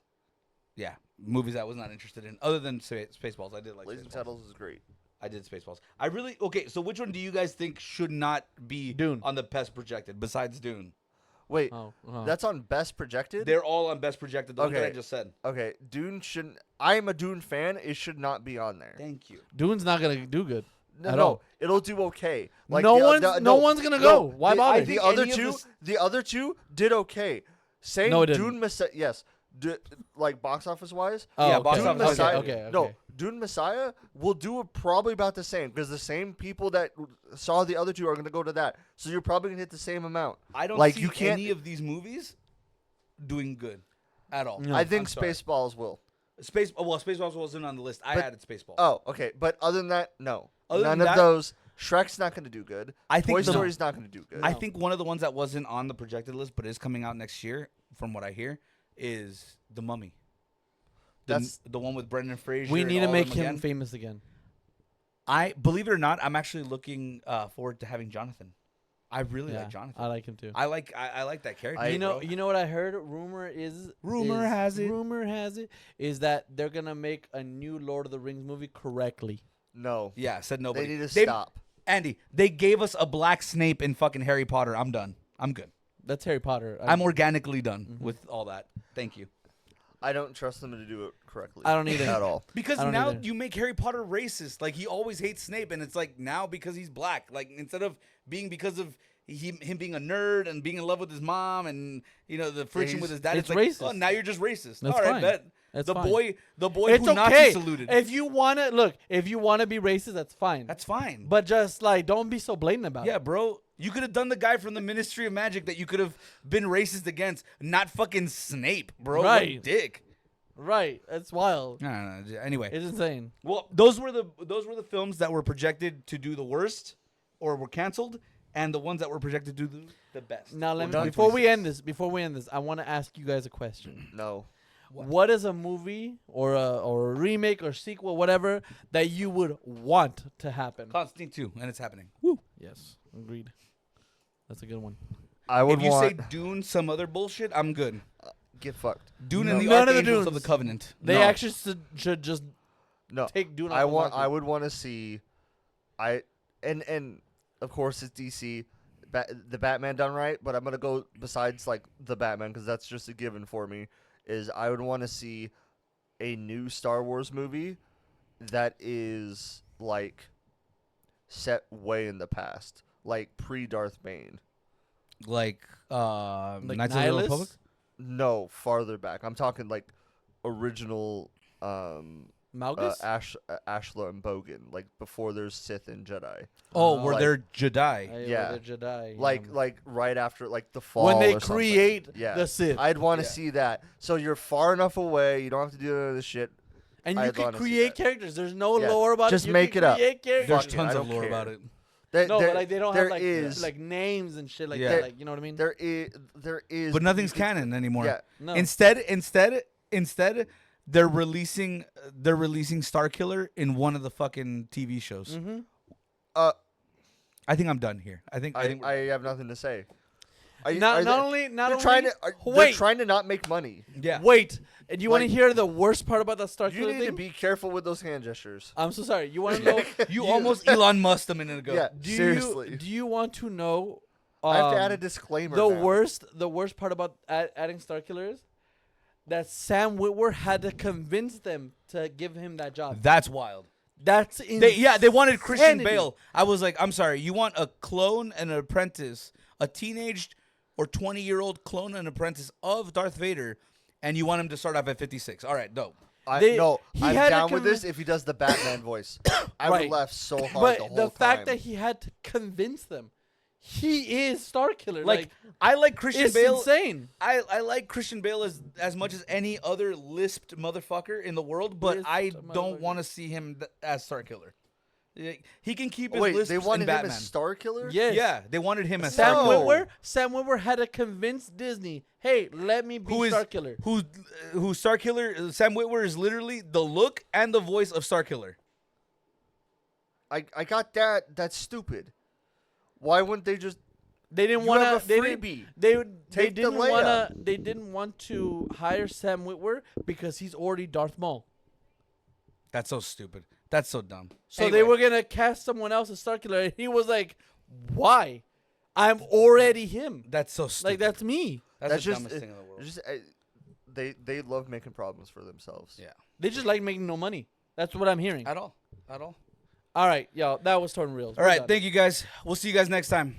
Speaker 1: Yeah, movies I was not interested in, other than Spaceballs. I did like
Speaker 3: Blazing
Speaker 1: Spaceballs.
Speaker 3: Saddles is great.
Speaker 1: I did Spaceballs. I really okay. So which one do you guys think should not be
Speaker 2: Dune.
Speaker 1: on the best projected besides Dune?
Speaker 3: Wait,
Speaker 2: Oh,
Speaker 3: that's on Best Projected.
Speaker 1: They're all on best projected. The one that I
Speaker 3: Okay.
Speaker 1: just said.
Speaker 3: Okay, Dune shouldn't. I am a Dune fan. It should not be on there.
Speaker 1: Thank you.
Speaker 2: Dune's not gonna do good.
Speaker 3: No,
Speaker 2: at
Speaker 3: no,
Speaker 2: all.
Speaker 3: it'll do okay.
Speaker 2: No one's gonna go. Why bother?
Speaker 3: The
Speaker 1: think
Speaker 3: other
Speaker 1: any of
Speaker 3: two,
Speaker 1: this-
Speaker 3: the other two did okay. Same
Speaker 2: No, it didn't.
Speaker 3: Dune Messiah. Yes, like box office wise.
Speaker 2: Oh,
Speaker 1: Yeah,
Speaker 2: okay.
Speaker 1: box
Speaker 3: Dune
Speaker 1: office.
Speaker 3: Messiah.
Speaker 2: Okay.
Speaker 3: No, Dune Messiah will do probably about the same because the same people that saw the other two are going to go to that. So you're probably going to hit the same amount.
Speaker 1: I don't
Speaker 3: Like,
Speaker 1: see
Speaker 3: you can't-
Speaker 1: any of these movies doing good at all.
Speaker 2: No.
Speaker 3: I think
Speaker 1: I'm sorry.
Speaker 3: Spaceballs will.
Speaker 1: Spaceballs wasn't on the list. I
Speaker 3: But-
Speaker 1: added Spaceballs.
Speaker 3: Oh, okay. But other than that, no.
Speaker 1: Other
Speaker 3: None
Speaker 1: than
Speaker 3: of
Speaker 1: that-
Speaker 3: those. Shrek's not going to do good.
Speaker 1: I think
Speaker 3: Toy
Speaker 1: the-
Speaker 3: Story's not going to do good.
Speaker 1: I think one of the ones that wasn't on the projected list but is coming out next year, from what I hear, is The Mummy.
Speaker 3: That's-
Speaker 1: The one with Brendan Fraser.
Speaker 2: We
Speaker 1: and
Speaker 2: need to
Speaker 1: all of
Speaker 2: make
Speaker 1: them
Speaker 2: him
Speaker 1: again.
Speaker 2: famous again.
Speaker 1: I believe it or not, I'm actually looking forward to having Jonathan. I really
Speaker 2: Yeah,
Speaker 1: like Jonathan.
Speaker 2: I like him too.
Speaker 1: I like that character.
Speaker 2: you know,
Speaker 1: bro.
Speaker 2: you know what I heard? Rumor has it is that they're gonna make a new Lord of the Rings movie correctly.
Speaker 3: no.
Speaker 1: Yeah, said nobody.
Speaker 3: They need to
Speaker 1: They-
Speaker 3: stop.
Speaker 1: Andy, they gave us a black Snape in fucking Harry Potter. I'm done. I'm good.
Speaker 2: That's Harry Potter.
Speaker 1: I'm organically done
Speaker 2: Mm-hmm.
Speaker 1: with all that. Thank you.
Speaker 3: I don't trust them to do it correctly.
Speaker 2: I don't either.
Speaker 3: At all.
Speaker 1: Because
Speaker 2: I don't
Speaker 1: now
Speaker 2: either.
Speaker 1: you make Harry Potter racist. Like he always hates Snape, and it's like now because he's black. Like instead of being because of him being a nerd and being in love with his mom and the friction with his dad,
Speaker 2: it's
Speaker 1: it's like
Speaker 2: racist.
Speaker 1: oh, now you're just racist.
Speaker 2: That's
Speaker 1: All right,
Speaker 2: fine.
Speaker 1: bet.
Speaker 2: That's
Speaker 1: the
Speaker 2: fine.
Speaker 1: boy
Speaker 2: It's
Speaker 1: who Nazi
Speaker 2: okay.
Speaker 1: saluted.
Speaker 2: If you wanna be racist, that's fine.
Speaker 1: That's fine.
Speaker 2: But just like don't be so blatant about
Speaker 1: yeah,
Speaker 2: it.
Speaker 1: bro. You could have done the guy from the Ministry of Magic that you could have been racist against, not fucking Snape, bro. What a
Speaker 2: Right.
Speaker 1: dick.
Speaker 2: Right. That's wild.
Speaker 1: No. Anyway,
Speaker 2: It's insane.
Speaker 1: well, those were the films that were projected to do the worst or were canceled, and the ones that were projected to do the best.
Speaker 2: Now let
Speaker 1: Or
Speaker 2: me
Speaker 1: done.
Speaker 2: before we end this, I want to ask you guys a question.
Speaker 3: No.
Speaker 2: What is a movie or a remake or sequel, whatever, that you would want to happen?
Speaker 1: Constantine 2, and it's happening.
Speaker 2: Yes, agreed. That's a good one.
Speaker 3: I would
Speaker 1: If you
Speaker 3: want.
Speaker 1: say Dune, some other bullshit, I'm good.
Speaker 3: Get fucked.
Speaker 1: Dune
Speaker 3: No.
Speaker 1: and the
Speaker 2: None of the
Speaker 1: Archangels of the
Speaker 2: Dunes.
Speaker 1: Covenant.
Speaker 2: They
Speaker 1: No.
Speaker 2: actually should just
Speaker 3: No.
Speaker 2: take Dune.
Speaker 3: I
Speaker 2: off the
Speaker 3: want.
Speaker 2: market.
Speaker 3: I would want to see. And of course it's DC. The Batman done right, but I'm gonna go besides like the Batman because that's just a given for me. Is I would want to see a new Star Wars movie that is like set way in the past, like pre Darth Bane.
Speaker 1: like
Speaker 2: Like
Speaker 1: Knights of the
Speaker 2: Nihilus?
Speaker 1: Republic.
Speaker 3: No, farther back. I'm talking like original
Speaker 2: Malgus.
Speaker 3: Ashla and Bogan, like before there's Sith and Jedi.
Speaker 1: Oh, where
Speaker 3: like-
Speaker 1: they're Jedi.
Speaker 2: Hey,
Speaker 3: yeah.
Speaker 2: well, they're Jedi.
Speaker 3: Like right after like the fall.
Speaker 2: when they
Speaker 3: or something.
Speaker 2: create
Speaker 3: Yeah.
Speaker 2: the Sith,
Speaker 3: I'd want to
Speaker 1: Yeah.
Speaker 3: see that. So you're far enough away. You don't have to do none of this shit.
Speaker 2: and you
Speaker 3: I'd
Speaker 2: can
Speaker 3: wanna see
Speaker 2: create
Speaker 3: that.
Speaker 2: characters. There's no
Speaker 3: Yeah.
Speaker 2: lore about
Speaker 3: Just
Speaker 2: it. You
Speaker 3: make
Speaker 2: can
Speaker 3: it up.
Speaker 2: create
Speaker 1: There's
Speaker 2: characters.
Speaker 3: Fuck it,
Speaker 1: tons
Speaker 3: I
Speaker 1: of
Speaker 3: don't
Speaker 1: lore
Speaker 3: care.
Speaker 1: about it.
Speaker 2: No,
Speaker 3: there,
Speaker 2: but like they don't
Speaker 3: there
Speaker 2: have like
Speaker 3: is-
Speaker 2: like names and shit like
Speaker 1: Yeah.
Speaker 2: that. Like you know what I mean?
Speaker 3: there is.
Speaker 1: But nothing's
Speaker 3: you could-
Speaker 1: canon anymore.
Speaker 3: Yeah.
Speaker 2: No.
Speaker 1: Instead, they're releasing Starkiller in one of the fucking TV shows.
Speaker 2: Mm-hmm.
Speaker 1: I think I'm done here. I think
Speaker 3: I have nothing to say. Are
Speaker 2: Not
Speaker 3: they-
Speaker 2: only
Speaker 3: they're trying to.
Speaker 2: wait,
Speaker 3: They're trying to not make money.
Speaker 1: yeah.
Speaker 2: wait. And you want to
Speaker 3: Like-
Speaker 2: hear the worst part about that Starkiller
Speaker 3: You need
Speaker 2: thing?
Speaker 3: to be careful with those hand gestures.
Speaker 2: I'm so sorry. You want to know?
Speaker 1: You almost Elon Musked a minute ago.
Speaker 3: Yeah,
Speaker 2: Do
Speaker 3: seriously.
Speaker 2: Do you want to know?
Speaker 3: I have to add a
Speaker 2: um,
Speaker 3: disclaimer.
Speaker 2: the
Speaker 3: now.
Speaker 2: worst part about adding Starkiller is that Sam Witwer had to convince them to give him that job.
Speaker 1: That's wild.
Speaker 2: That's
Speaker 1: They wanted Christian
Speaker 2: insanity.
Speaker 1: Bale. I was like, I'm sorry, you want a clone and an apprentice, a teenage or 20-year-old clone and apprentice of Darth Vader, and you want him to start off at 56. All right, dope.
Speaker 3: No,
Speaker 2: he
Speaker 3: I'm
Speaker 2: had to
Speaker 3: down with
Speaker 2: convin-
Speaker 3: this if he does the Batman voice. I
Speaker 2: Right.
Speaker 3: would laugh so hard
Speaker 2: But
Speaker 3: the whole
Speaker 2: the fact
Speaker 3: time.
Speaker 2: that he had to convince them, he is Starkiller.
Speaker 1: Like, I like Christian
Speaker 2: it's
Speaker 1: Bale.
Speaker 2: insane.
Speaker 1: I like Christian Bale as much as any other lisped motherfucker in the world, but
Speaker 2: Lisped
Speaker 1: I
Speaker 2: motherfucker.
Speaker 1: don't want to see him as Starkiller. He can keep his
Speaker 3: Wait,
Speaker 1: lisps
Speaker 3: they wanted
Speaker 1: in
Speaker 3: him
Speaker 1: Batman.
Speaker 3: as Star Killer?
Speaker 2: Yes.
Speaker 1: Yeah, they wanted him as
Speaker 2: Sam
Speaker 1: Starkiller.
Speaker 2: Witwer had to convince Disney, hey, let me be
Speaker 1: Who is
Speaker 2: Starkiller.
Speaker 1: who's Starkiller? Sam Witwer is literally the look and the voice of Starkiller.
Speaker 3: I got that. That's stupid. Why wouldn't they just?
Speaker 2: They didn't
Speaker 3: You
Speaker 2: want
Speaker 3: have a
Speaker 2: to. They
Speaker 3: freebie.
Speaker 2: didn't. They
Speaker 3: Take the
Speaker 2: didn't want to.
Speaker 3: layup.
Speaker 2: They didn't want to hire Sam Witwer because he's already Darth Maul.
Speaker 1: That's so stupid. That's so dumb.
Speaker 2: So
Speaker 1: Anyway,
Speaker 2: they were gonna cast someone else as Starkiller, and he was like, "Why? I'm already him.
Speaker 1: That's so stupid.
Speaker 2: Like that's me."
Speaker 1: That's
Speaker 3: That's
Speaker 1: the
Speaker 3: just.
Speaker 1: dumbest thing in the world.
Speaker 3: Just they love making problems for themselves.
Speaker 1: Yeah.
Speaker 2: They just like making no money. That's what I'm hearing.
Speaker 1: At all.
Speaker 2: All right, y'all. That was Torn Reels.
Speaker 1: All right. Thank you guys. We'll see you guys next time.